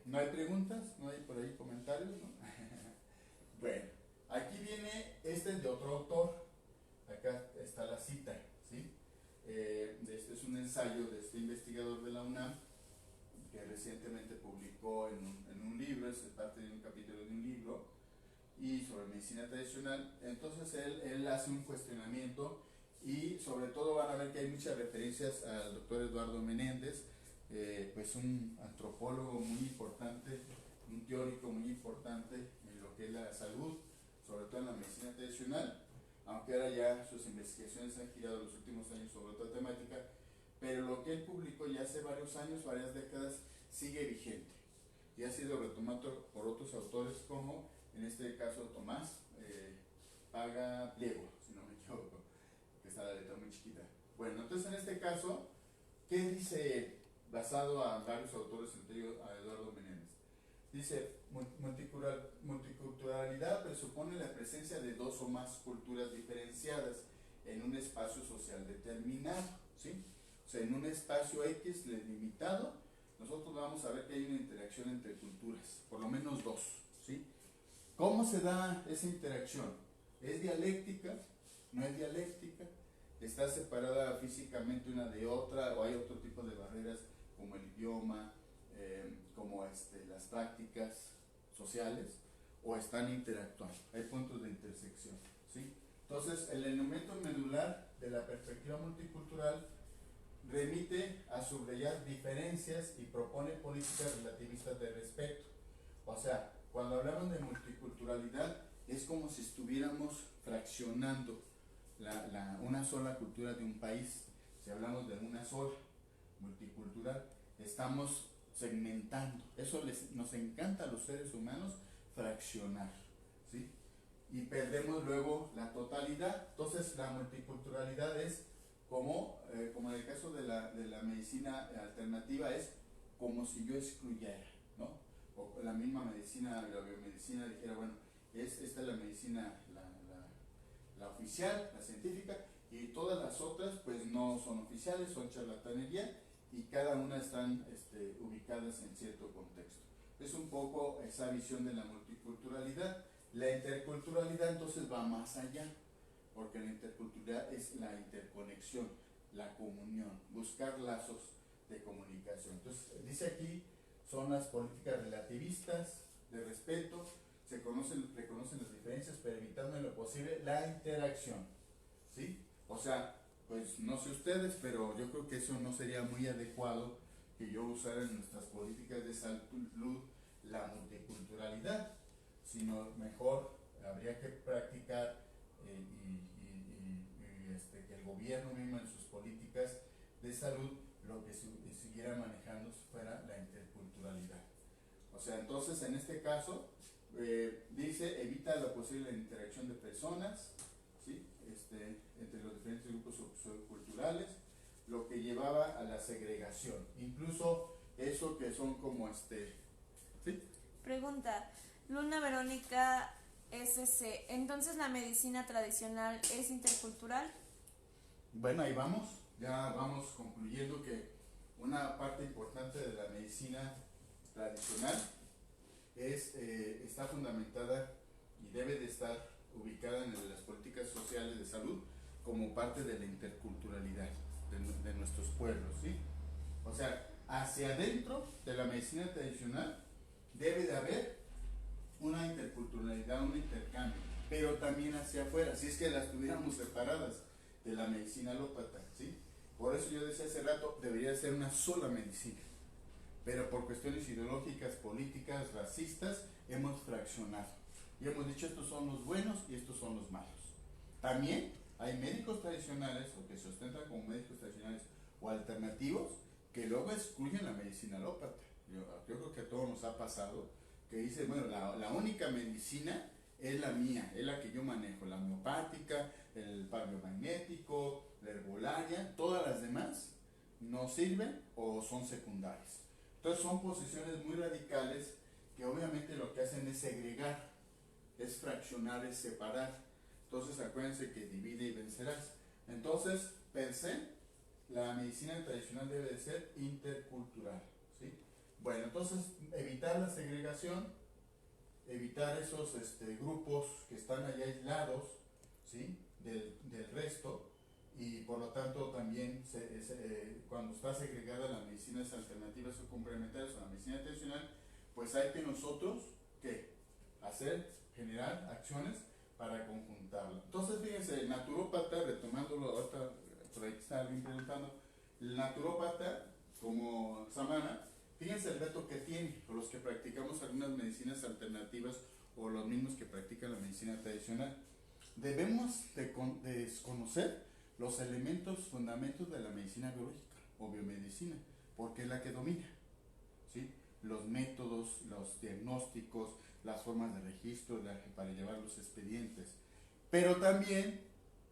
¿No hay preguntas? ¿No hay por ahí comentarios? ¿No? Bueno, aquí viene, este es de otro autor, acá está la cita, ¿sí? Este es un ensayo de este investigador de la UNAM, que recientemente publicó en un libro, es parte de un capítulo de un libro, y sobre medicina tradicional. Entonces él hace un cuestionamiento, y sobre todo van a ver que hay muchas referencias al doctor Eduardo Menéndez, pues un antropólogo muy importante, un teórico muy importante en lo que es la salud, sobre todo en la medicina tradicional, aunque ahora ya sus investigaciones han girado los últimos años sobre otra temática, pero lo que él publicó ya hace varios años, varias décadas, sigue vigente y ha sido retomado por otros autores, como en este caso Tomás Paga Pliego, si no me equivoco, que está la letra muy chiquita. Bueno, entonces en este caso, ¿qué dice, basado a varios autores, entre ellos a Eduardo Menéndez? Dice, multiculturalidad presupone la presencia de dos o más culturas diferenciadas en un espacio social determinado, ¿sí? O sea, en un espacio X limitado, nosotros vamos a ver que hay una interacción entre culturas, por lo menos dos, ¿sí? ¿Cómo se da esa interacción? ¿Es dialéctica? ¿No es dialéctica? ¿Está separada físicamente una de otra o hay otro tipo de barreras como el idioma, como las prácticas sociales, o están interactuando? Hay puntos de intersección, ¿sí? Entonces, el elemento medular de la perspectiva multicultural remite a subrayar diferencias y propone políticas relativistas de respeto. O sea, cuando hablamos de multiculturalidad, es como si estuviéramos fraccionando una sola cultura de un país. Si hablamos de una sola multicultural, estamos segmentando. Eso nos encanta a los seres humanos, fraccionar, ¿sí? Y perdemos luego la totalidad. Entonces la multiculturalidad es como en el caso de la medicina alternativa, es como si yo excluyera, ¿no? O la misma medicina, la biomedicina dijera, bueno, esta es la medicina, la oficial, la científica, y todas las otras pues no son oficiales, son charlatanería, y cada una están ubicadas en cierto contexto. Es un poco esa visión de la multiculturalidad. La interculturalidad entonces va más allá, porque la interculturalidad es la interconexión, la comunión, buscar lazos de comunicación. Entonces, dice aquí, son las políticas relativistas de respeto, reconocen las diferencias, pero evitando en lo posible la interacción, ¿sí? O sea, pues no sé ustedes, pero yo creo que eso no sería muy adecuado que yo usara en nuestras políticas de salud la multiculturalidad, sino mejor habría que practicar que el gobierno mismo en sus políticas de salud lo que siguiera manejando fuera la interculturalidad. O sea, entonces en este caso dice evita la posible interacción de personas, ¿sí? Entre los diferentes grupos socioculturales, lo que llevaba a la segregación, incluso eso que son como ¿sí? Pregunta, Luna Verónica SC, ¿entonces la medicina tradicional es intercultural? Bueno, ahí vamos, ya vamos concluyendo que una parte importante de la medicina tradicional está fundamentada y debe de estar ubicada en las políticas sociales de salud como parte de la interculturalidad de nuestros pueblos, ¿sí? O sea, hacia adentro de la medicina tradicional debe de haber una interculturalidad, un intercambio, pero también hacia afuera, si es que las tuviéramos separadas de la medicina alópata, ¿sí? Por eso yo decía hace rato, debería ser una sola medicina, pero por cuestiones ideológicas, políticas, racistas, hemos fraccionado y hemos dicho estos son los buenos y estos son los malos. También hay médicos tradicionales o que se ostentan como médicos tradicionales o alternativos que luego excluyen la medicina alópata. Yo creo que a todos nos ha pasado que dicen, bueno, la única medicina es la mía, es la que yo manejo, la homeopática, el paleomagnético, la herbolaria, todas las demás no sirven o son secundarias. Entonces son posiciones muy radicales que obviamente lo que hacen es segregar, es fraccionar, es separar. Entonces acuérdense que divide y vencerás. Entonces, per se, la medicina tradicional debe de ser intercultural, ¿sí? Bueno, entonces evitar la segregación, evitar esos grupos que están allá aislados, ¿sí? del resto, y por lo tanto también cuando está segregada las medicinas alternativas o complementarias a la medicina tradicional, pues hay que nosotros generar acciones para conjuntarlo. Entonces fíjense, el naturópata, retomándolo ahorita, por ahí está alguien preguntando, el naturópata como samana, fíjense el reto que tiene, por los que practicamos algunas medicinas alternativas o los mismos que practican la medicina tradicional. Debemos de desconocer los fundamentos de la medicina biológica o biomedicina, porque es la que domina, ¿sí? Los métodos, los diagnósticos, las formas de registro para llevar los expedientes. Pero también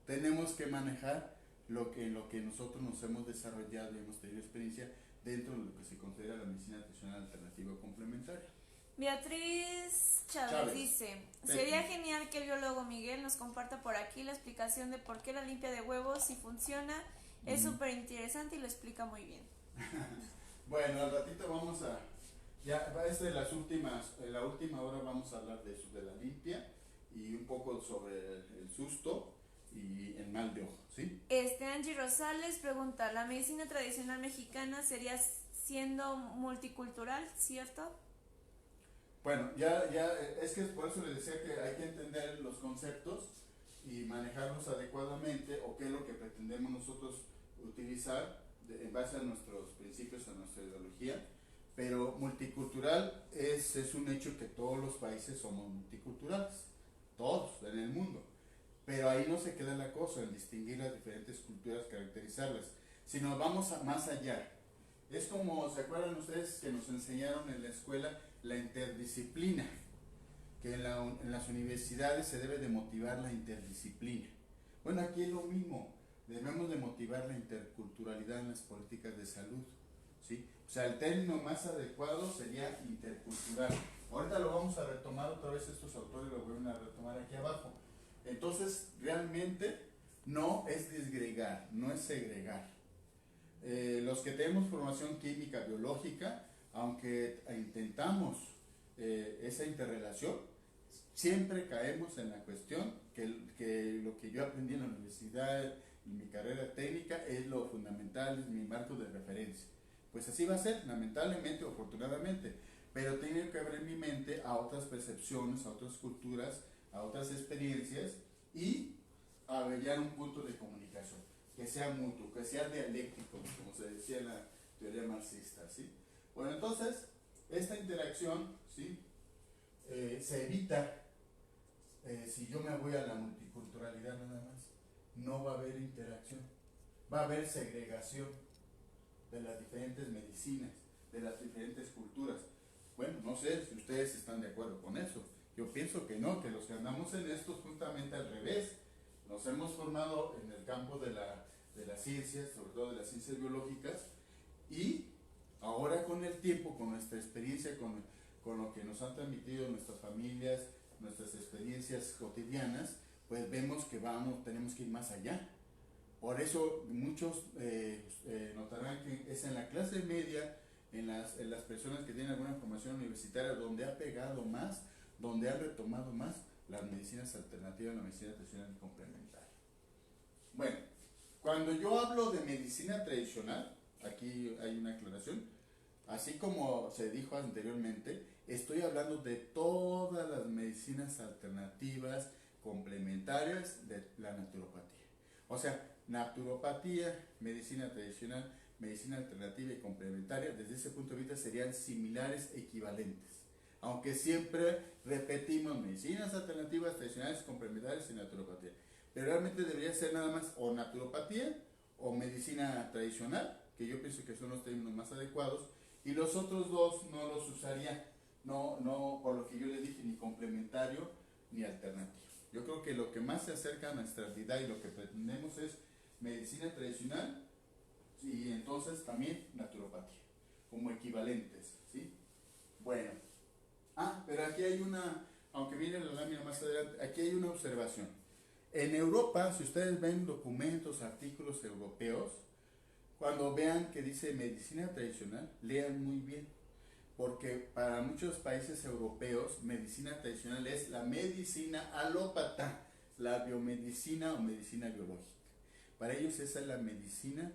tenemos que manejar lo que nosotros nos hemos desarrollado y hemos tenido experiencia dentro de lo que se considera la medicina tradicional alternativa o complementaria. Beatriz Chávez dice, sería genial que el biólogo Miguel nos comparta por aquí la explicación de por qué la limpia de huevos si funciona, es súper interesante y lo explica muy bien. Bueno, al ratito vamos a, ya es de la última hora vamos a hablar de eso, de la limpia, y un poco sobre el susto y el mal de ojo, ¿sí? Angie Rosales pregunta, ¿la medicina tradicional mexicana sería siendo multicultural, cierto? Bueno, es que por eso les decía que hay que entender los conceptos y manejarlos adecuadamente, o qué es lo que pretendemos nosotros utilizar en base a nuestros principios, a nuestra ideología. Pero multicultural es un hecho que todos los países somos multiculturales, todos en el mundo. Pero ahí no se queda la cosa, en distinguir las diferentes culturas, caracterizarlas, sino vamos más allá. Es como, ¿se acuerdan ustedes que nos enseñaron en la escuela la interdisciplina? Que en las universidades se debe de motivar la interdisciplina. Bueno, aquí es lo mismo, debemos de motivar la interculturalidad en las políticas de salud, ¿sí? O sea, el término más adecuado sería intercultural. Ahorita lo vamos a retomar otra vez, estos autores lo vuelven a retomar aquí abajo. Entonces, realmente no es disgregar, no es segregar. Los que tenemos formación química, biológica, aunque intentamos esa interrelación, siempre caemos en la cuestión que lo que yo aprendí en la universidad, en mi carrera técnica, es lo fundamental, es mi marco de referencia. Pues así va a ser, lamentablemente o afortunadamente, pero tiene que abrir mi mente a otras percepciones, a otras culturas, a otras experiencias, y a hallar un punto de comunicación que sea mutuo, que sea dialéctico, como se decía en la teoría marxista, ¿sí? Bueno, entonces, esta interacción, ¿sí? Se evita si yo me voy a la multiculturalidad nada más. No va a haber interacción, va a haber segregación de las diferentes medicinas, de las diferentes culturas. Bueno, no sé si ustedes están de acuerdo con eso. Yo pienso que no, que los que andamos en esto justamente al revés. Nos hemos formado en el campo de las ciencias, sobre todo de las ciencias biológicas, y ahora con el tiempo, con nuestra experiencia, con lo que nos han transmitido nuestras familias, nuestras experiencias cotidianas, pues vemos que tenemos que ir más allá. Por eso muchos notarán que es en la clase media, en las personas que tienen alguna formación universitaria, donde ha pegado más, donde han retomado más las medicinas alternativas, la medicina tradicional y complementaria. Bueno, cuando yo hablo de medicina tradicional, aquí hay una aclaración, así como se dijo anteriormente, estoy hablando de todas las medicinas alternativas, complementarias de la naturopatía. O sea, naturopatía, medicina tradicional, medicina alternativa y complementaria, desde ese punto de vista serían similares, equivalentes. Aunque siempre repetimos medicinas alternativas, tradicionales, complementarias y naturopatía. Pero realmente debería ser nada más o naturopatía o medicina tradicional, que yo pienso que son los términos más adecuados, y los otros dos no los usaría, no por lo que yo le dije, ni complementario ni alternativo. Yo creo que lo que más se acerca a nuestra realidad y lo que pretendemos es medicina tradicional y entonces también naturopatía, como equivalentes, ¿sí? Bueno, pero aquí hay aunque viene la lámina más adelante, aquí hay una observación. En Europa, si ustedes ven documentos, artículos europeos, cuando vean que dice medicina tradicional, lean muy bien, porque para muchos países europeos, medicina tradicional es la medicina alópata, la biomedicina o medicina biológica. Para ellos esa es la medicina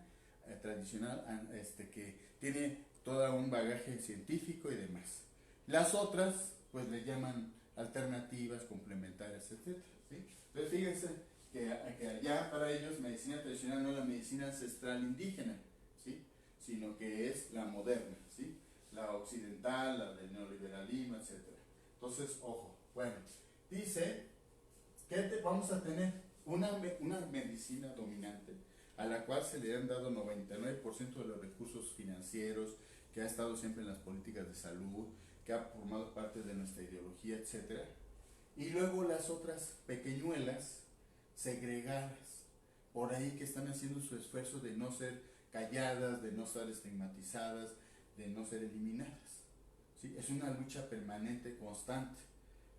tradicional que tiene todo un bagaje científico y demás. Las otras, pues le llaman alternativas, complementarias, etc. ¿Sí? Entonces fíjense que allá para ellos medicina tradicional no es la medicina ancestral indígena, ¿sí? Sino que es la moderna, ¿sí? La occidental, la del neoliberalismo, etc. Entonces, ojo, bueno, dice que vamos a tener una medicina dominante a la cual se le han dado 99% de los recursos financieros, que ha estado siempre en las políticas de salud, que ha formado parte de nuestra ideología, etc. Y luego las otras pequeñuelas, segregadas, por ahí que están haciendo su esfuerzo de no ser calladas, de no ser estigmatizadas, de no ser eliminadas. ¿Sí? Es una lucha permanente, constante,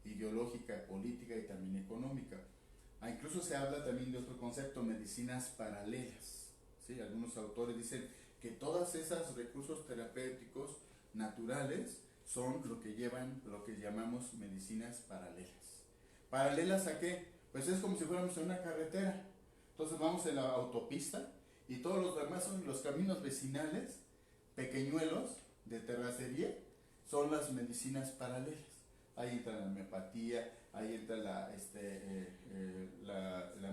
ideológica, política y también económica. Incluso se habla también de otro concepto, medicinas paralelas. ¿Sí? Algunos autores dicen que todos esos recursos terapéuticos naturales son lo que llamamos medicinas paralelas. ¿Paralelas a qué? Pues es como si fuéramos en una carretera. Entonces vamos en la autopista y todos los demás son los caminos vecinales, pequeñuelos, de terracería, son las medicinas paralelas. Ahí entra la homeopatía, ahí entra la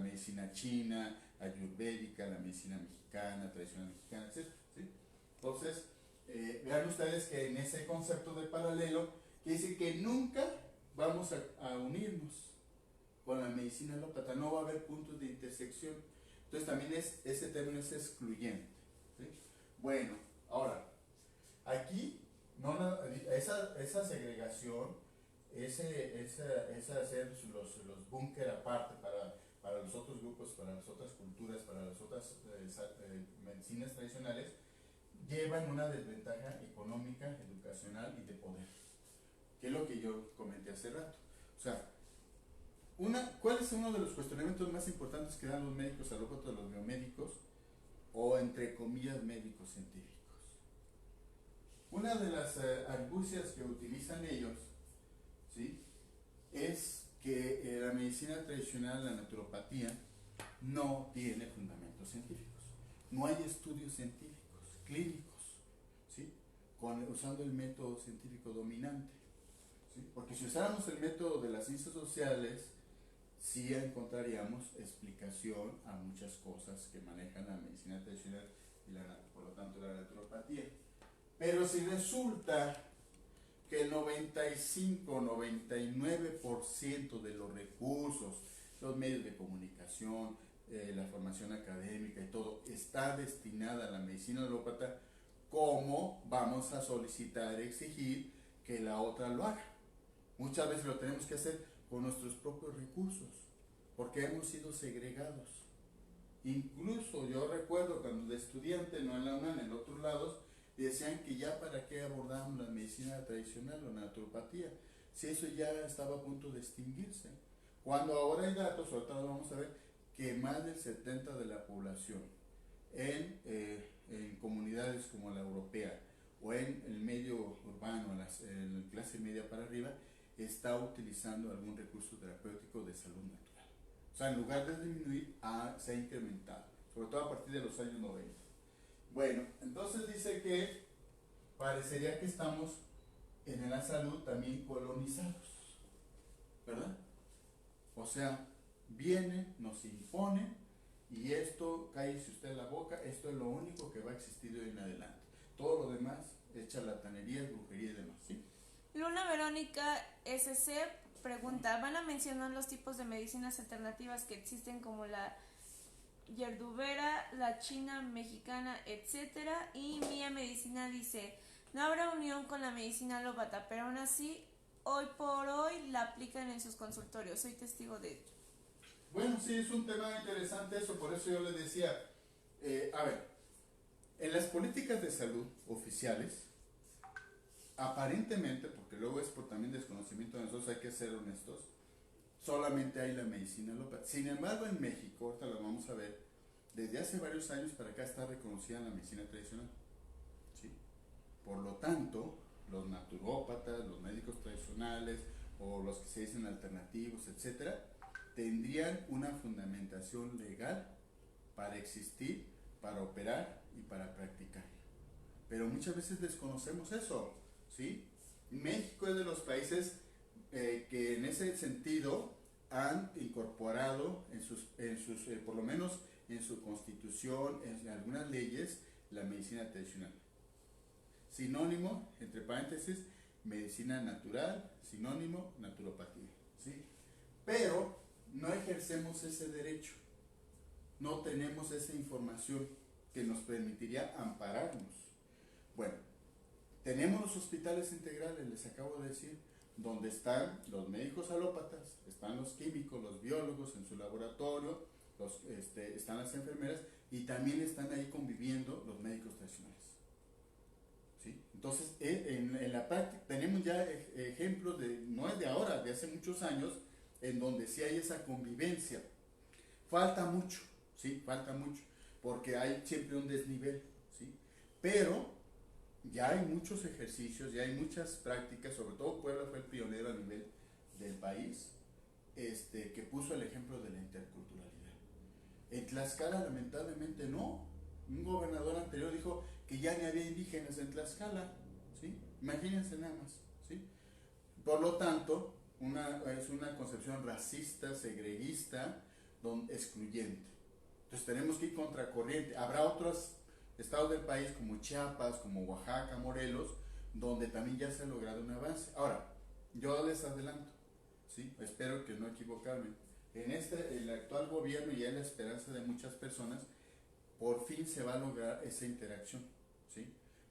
medicina china, ayurvédica, la medicina mexicana, tradicional mexicana, etc. ¿Sí? Entonces, vean ustedes que en ese concepto de paralelo, quiere decir que nunca vamos a unirnos con la medicina alópata, no va a haber puntos de intersección. Entonces también ese término es excluyente. ¿Sí? Bueno, ahora, aquí esa segregación, esa hacer los búnker aparte para los otros grupos, para las otras culturas, para las otras medicinas tradicionales, llevan una desventaja económica, educacional y de poder, que es lo que yo comenté hace rato. O sea, ¿cuál es uno de los cuestionamientos más importantes que dan los médicos alópatas, los biomédicos, o entre comillas médicos científicos? Una de las argucias que utilizan ellos, ¿sí?, es que la medicina tradicional, la naturopatía, no tiene fundamentos científicos. No hay estudios científicos, clínicos, ¿sí?, usando el método científico dominante. ¿Sí? Porque si usáramos el método de las ciencias sociales, sí encontraríamos explicación a muchas cosas que manejan la medicina tradicional y por lo tanto la naturopatía. Pero si resulta que el 95-99% de los recursos, los medios de comunicación, la formación académica y todo, está destinada a la medicina alópata, ¿cómo vamos a solicitar, exigir que la otra lo haga? Muchas veces lo tenemos que hacer con nuestros propios recursos, porque hemos sido segregados. Incluso yo recuerdo cuando de estudiante, no en la UNAM, en otros lados, decían que ya para qué abordamos la medicina tradicional o naturopatía, si eso ya estaba a punto de extinguirse. Cuando ahora hay datos, ahorita vamos a ver, que más del 70% de la población en comunidades como la europea o en el medio urbano, en la clase media para arriba, está utilizando algún recurso terapéutico de salud natural. O sea, en lugar de disminuir, se ha incrementado, sobre todo a partir de los años 90. Bueno, entonces dice que parecería que estamos en la salud también colonizados, ¿verdad? O sea, vienen, nos imponen y esto, cállese usted la boca, esto es lo único que va a existir de hoy en adelante. Todo lo demás es charlatanería, brujería y demás, ¿sí? Luna Verónica SC pregunta, ¿van a mencionar los tipos de medicinas alternativas que existen como la yerdubera, la china, mexicana, etcétera? Y Mía Medicina dice, no habrá unión con la medicina alópata, pero aún así, hoy por hoy la aplican en sus consultorios. Soy testigo de ello. Bueno, sí, es un tema interesante eso, por eso yo les decía, a ver, en las políticas de salud oficiales, aparentemente, porque luego es por también desconocimiento de nosotros, hay que ser honestos, solamente hay la medicina alópata. Sin embargo, en México, ahorita lo vamos a ver, desde hace varios años para acá está reconocida la medicina tradicional, ¿sí? Por lo tanto, los naturópatas, los médicos tradicionales o los que se dicen alternativos, etcétera, tendrían una fundamentación legal para existir, para operar y para practicar. Pero muchas veces desconocemos eso, ¿sí? México es de los países que en ese sentido han incorporado por lo menos en su constitución, en algunas leyes, la medicina tradicional. Sinónimo, entre paréntesis, medicina natural, sinónimo, naturopatía, ¿sí? Pero no ejercemos ese derecho, no tenemos esa información que nos permitiría ampararnos. Bueno, tenemos los hospitales integrales, les acabo de decir, donde están los médicos alópatas, están los químicos, los biólogos en su laboratorio, están las enfermeras y también están ahí conviviendo los médicos tradicionales. ¿Sí? Entonces, en la práctica tenemos ya ejemplos, no es de ahora, de hace muchos años, en donde sí hay esa convivencia. Falta mucho, ¿sí? Falta mucho, porque hay siempre un desnivel, ¿sí? Pero ya hay muchos ejercicios, ya hay muchas prácticas, sobre todo Puebla fue el pionero a nivel del país, que puso el ejemplo de la interculturalidad. En Tlaxcala lamentablemente no. Un gobernador anterior dijo que ya ni había indígenas en Tlaxcala, ¿sí? Imagínense nada más, ¿sí? Por lo tanto, es una concepción racista, segreguista, excluyente. Entonces tenemos que ir contracorriente. Habrá otros estados del país como Chiapas, como Oaxaca, Morelos, donde también ya se ha logrado un avance. Ahora, yo les adelanto, ¿sí? Espero que no equivocarme. En el actual gobierno, y es la esperanza de muchas personas, por fin se va a lograr esa interacción, ¿sí?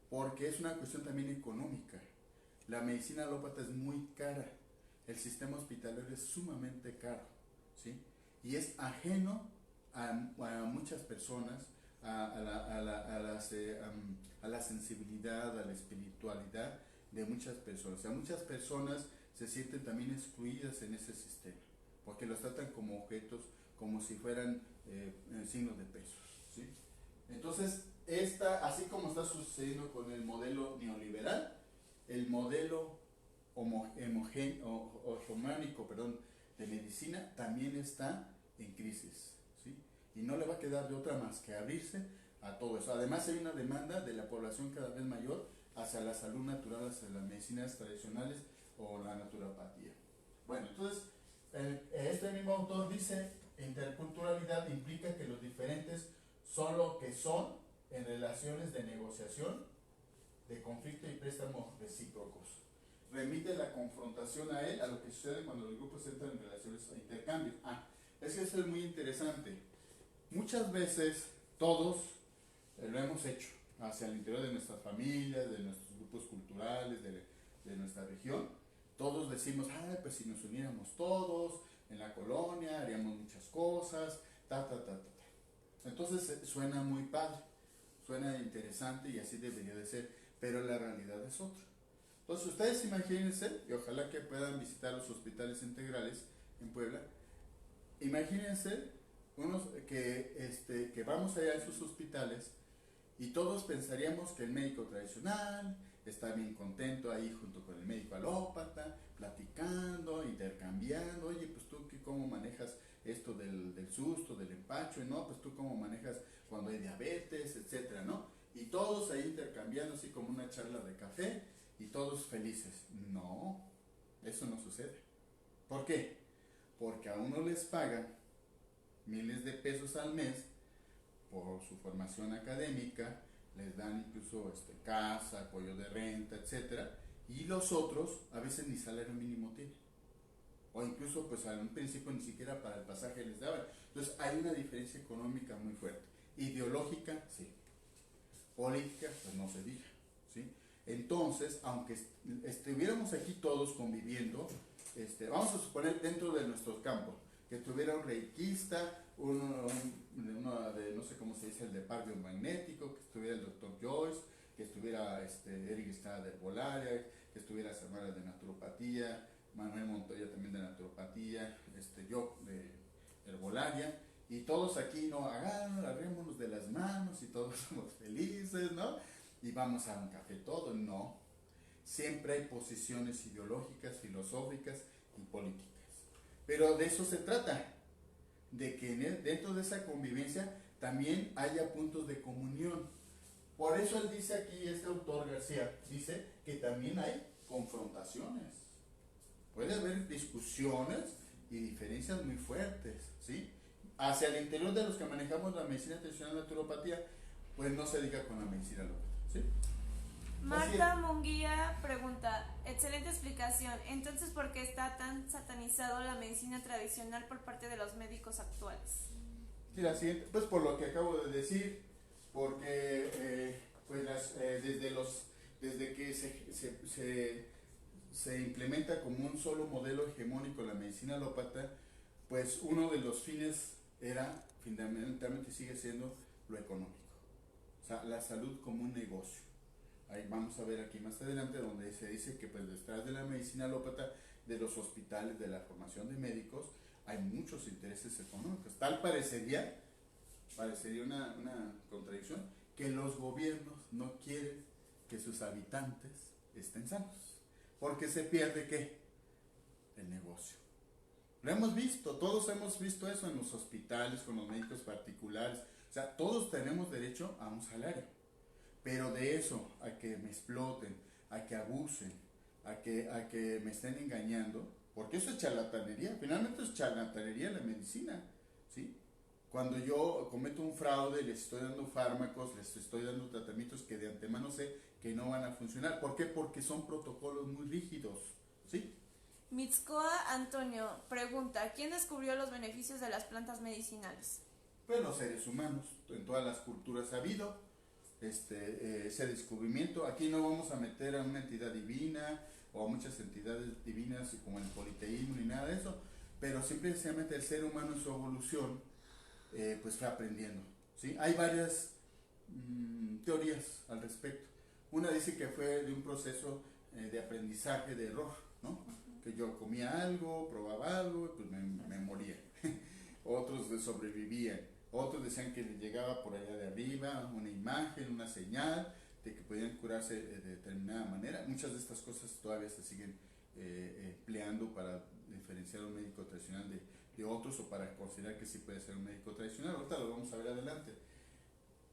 Porque es una cuestión también económica. La medicina alópata es muy cara, el sistema hospitalario es sumamente caro, ¿sí? Y es ajeno a muchas personas, a la sensibilidad, a la espiritualidad de muchas personas. O sea, muchas personas se sienten también excluidas en ese sistema, porque los tratan como objetos, como si fueran signos de peso, ¿sí? Entonces, así como está sucediendo con el modelo neoliberal, el modelo hegemónico, de medicina también está en crisis, ¿sí? Y no le va a quedar de otra más que abrirse a todo eso. Además, hay una demanda de la población cada vez mayor hacia la salud natural, hacia las medicinas tradicionales o la naturopatía. Bueno, entonces, este mismo autor dice: interculturalidad implica que los diferentes son lo que son en relaciones de negociación, de conflicto y préstamos recíprocos. Remite la confrontación a él, a lo que sucede cuando los grupos entran en relaciones a intercambios. Es que eso es muy interesante. Muchas veces todos lo hemos hecho hacia el interior de nuestras familias, de nuestros grupos culturales, de nuestra región. Todos decimos: pues si nos uniéramos todos en la colonia, haríamos muchas cosas, Entonces suena muy padre, suena interesante y así debería de ser, pero la realidad es otra. Entonces ustedes imagínense, y ojalá que puedan visitar los hospitales integrales en Puebla, imagínense que vamos allá a esos hospitales y todos pensaríamos que el médico tradicional está bien contento ahí junto con el médico alópata, platicando, intercambiando: oye, pues tú cómo manejas esto del susto, del empacho, ¿no? Pues tú cómo manejas cuando hay diabetes, etcétera, ¿no? Y todos ahí intercambiando así como una charla de café y todos felices. No, eso no sucede. ¿Por qué? Porque a uno les pagan miles de pesos al mes por su formación académica, les dan incluso casa, apoyo de renta, etcétera, y los otros a veces ni salario mínimo tienen, o incluso pues a un principio ni siquiera para el pasaje les daban. Entonces hay una diferencia económica muy fuerte. Ideológica, sí. Política, pues no se diga, ¿sí? Entonces, aunque estuviéramos aquí todos conviviendo, vamos a suponer dentro de nuestros campos, que tuviera un reikista, uno de, no sé cómo se dice, el de par biomagnético, que estuviera el doctor Joyce, que estuviera Eric Estrada de Herbolaria, que estuviera Samara de naturopatía, Manuel Montoya también de naturopatía, yo de Herbolaria, y todos aquí agarrémonos de las manos y todos somos felices, ¿no? Y vamos a un café todo. No, siempre hay posiciones ideológicas, filosóficas y políticas, pero de eso se trata, de que dentro de esa convivencia también haya puntos de comunión. Por eso él dice aquí, este autor García, dice que también hay confrontaciones. Puede haber discusiones y diferencias muy fuertes, ¿sí? Hacia el interior de los que manejamos la medicina tradicional, naturopatía, pues no se diga con la medicina alópata, ¿sí? Marta Munguía pregunta: excelente explicación. Entonces, ¿por qué está tan satanizado la medicina tradicional por parte de los médicos actuales? Sí, la siguiente, pues por lo que acabo de decir, porque desde que se implementa como un solo modelo hegemónico la medicina alópata, pues uno de los fines era, fundamentalmente sigue siendo, lo económico. O sea, la salud como un negocio. Ahí vamos a ver aquí más adelante donde se dice que pues detrás de la medicina alópata, de los hospitales, de la formación de médicos, hay muchos intereses económicos. Tal parecería una contradicción, que los gobiernos no quieren que sus habitantes estén sanos, porque se pierde ¿qué? El negocio. Lo hemos visto, todos hemos visto eso en los hospitales, con los médicos particulares. O sea, todos tenemos derecho a un salario. Pero de eso, a que me exploten, a que abusen, a que me estén engañando, porque eso es charlatanería, finalmente es charlatanería en la medicina, ¿sí? Cuando yo cometo un fraude, les estoy dando fármacos, les estoy dando tratamientos que de antemano sé que no van a funcionar. ¿Por qué? Porque son protocolos muy rígidos, ¿sí? Mitskoa Antonio pregunta, ¿quién descubrió los beneficios de las plantas medicinales? Pues los seres humanos, en todas las culturas ha habido ese descubrimiento. Aquí no vamos a meter a una entidad divina o a muchas entidades divinas como el politeísmo ni nada de eso, pero simplemente el ser humano en su evolución pues fue aprendiendo, ¿sí? Hay varias teorías al respecto. Una dice que fue de un proceso de aprendizaje de error, ¿no? Que yo comía algo, probaba algo y pues me moría. Otros sobrevivían. Otros decían que les llegaba por allá de arriba una imagen, una señal de que podían curarse de determinada manera. Muchas de estas cosas todavía se siguen empleando para diferenciar a un médico tradicional de otros o para considerar que sí puede ser un médico tradicional. Ahorita lo vamos a ver adelante.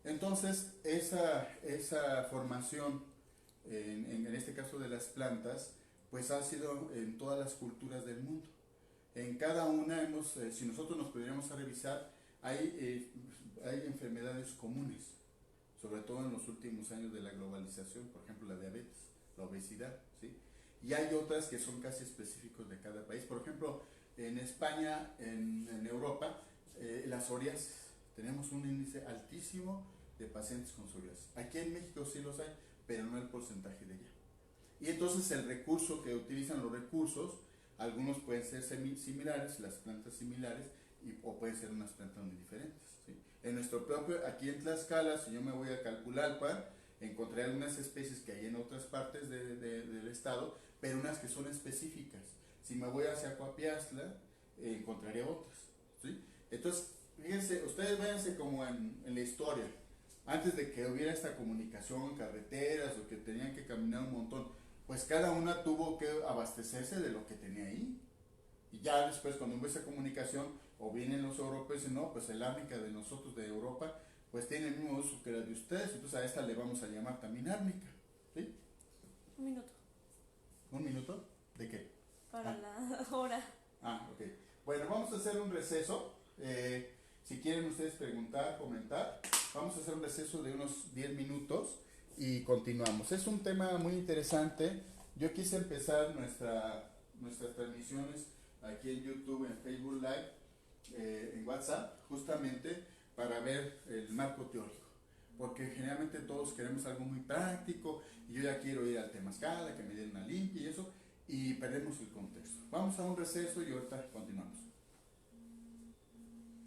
Entonces, esa formación, en este caso de las plantas, pues ha sido en todas las culturas del mundo. En cada una si nosotros nos pudiéramos a revisar, hay enfermedades comunes, sobre todo en los últimos años de la globalización, por ejemplo la diabetes, la obesidad, ¿sí? Y hay otras que son casi específicos de cada país. Por ejemplo, en España, en Europa, la psoriasis. Tenemos un índice altísimo de pacientes con psoriasis. Aquí en México sí los hay, pero no el porcentaje de allá. Y entonces el recurso que utilizan los recursos, algunos pueden ser similares, las plantas similares, o pueden ser unas plantas muy diferentes, ¿sí? En nuestro propio, aquí en Tlaxcala, si yo me voy a Calpulalpan, encontré algunas especies que hay en otras partes del estado, pero unas que son específicas. Si me voy hacia Coapiaztla, encontraré otras, ¿sí? Entonces, fíjense, ustedes véanse como en la historia, antes de que hubiera esta comunicación, carreteras, o que tenían que caminar un montón, pues cada una tuvo que abastecerse de lo que tenía ahí. Y ya después, cuando hubo esa comunicación, o vienen los europeos y dicen, no, pues el árnica de nosotros de Europa, pues tiene el mismo uso que la de ustedes, entonces a esta le vamos a llamar también árnica, ¿sí? Un minuto. ¿Un minuto? ¿De qué? Para la hora. Ok. Bueno, vamos a hacer un receso. Si quieren ustedes preguntar, comentar, vamos a hacer un receso de unos 10 minutos y continuamos. Es un tema muy interesante. Yo quise empezar nuestras transmisiones aquí en YouTube, en Facebook Live, en WhatsApp, justamente para ver el marco teórico, porque generalmente todos queremos algo muy práctico y yo ya quiero ir al temazcal, que me den una limpia y eso, y perdemos el contexto. Vamos a un receso y ahorita continuamos.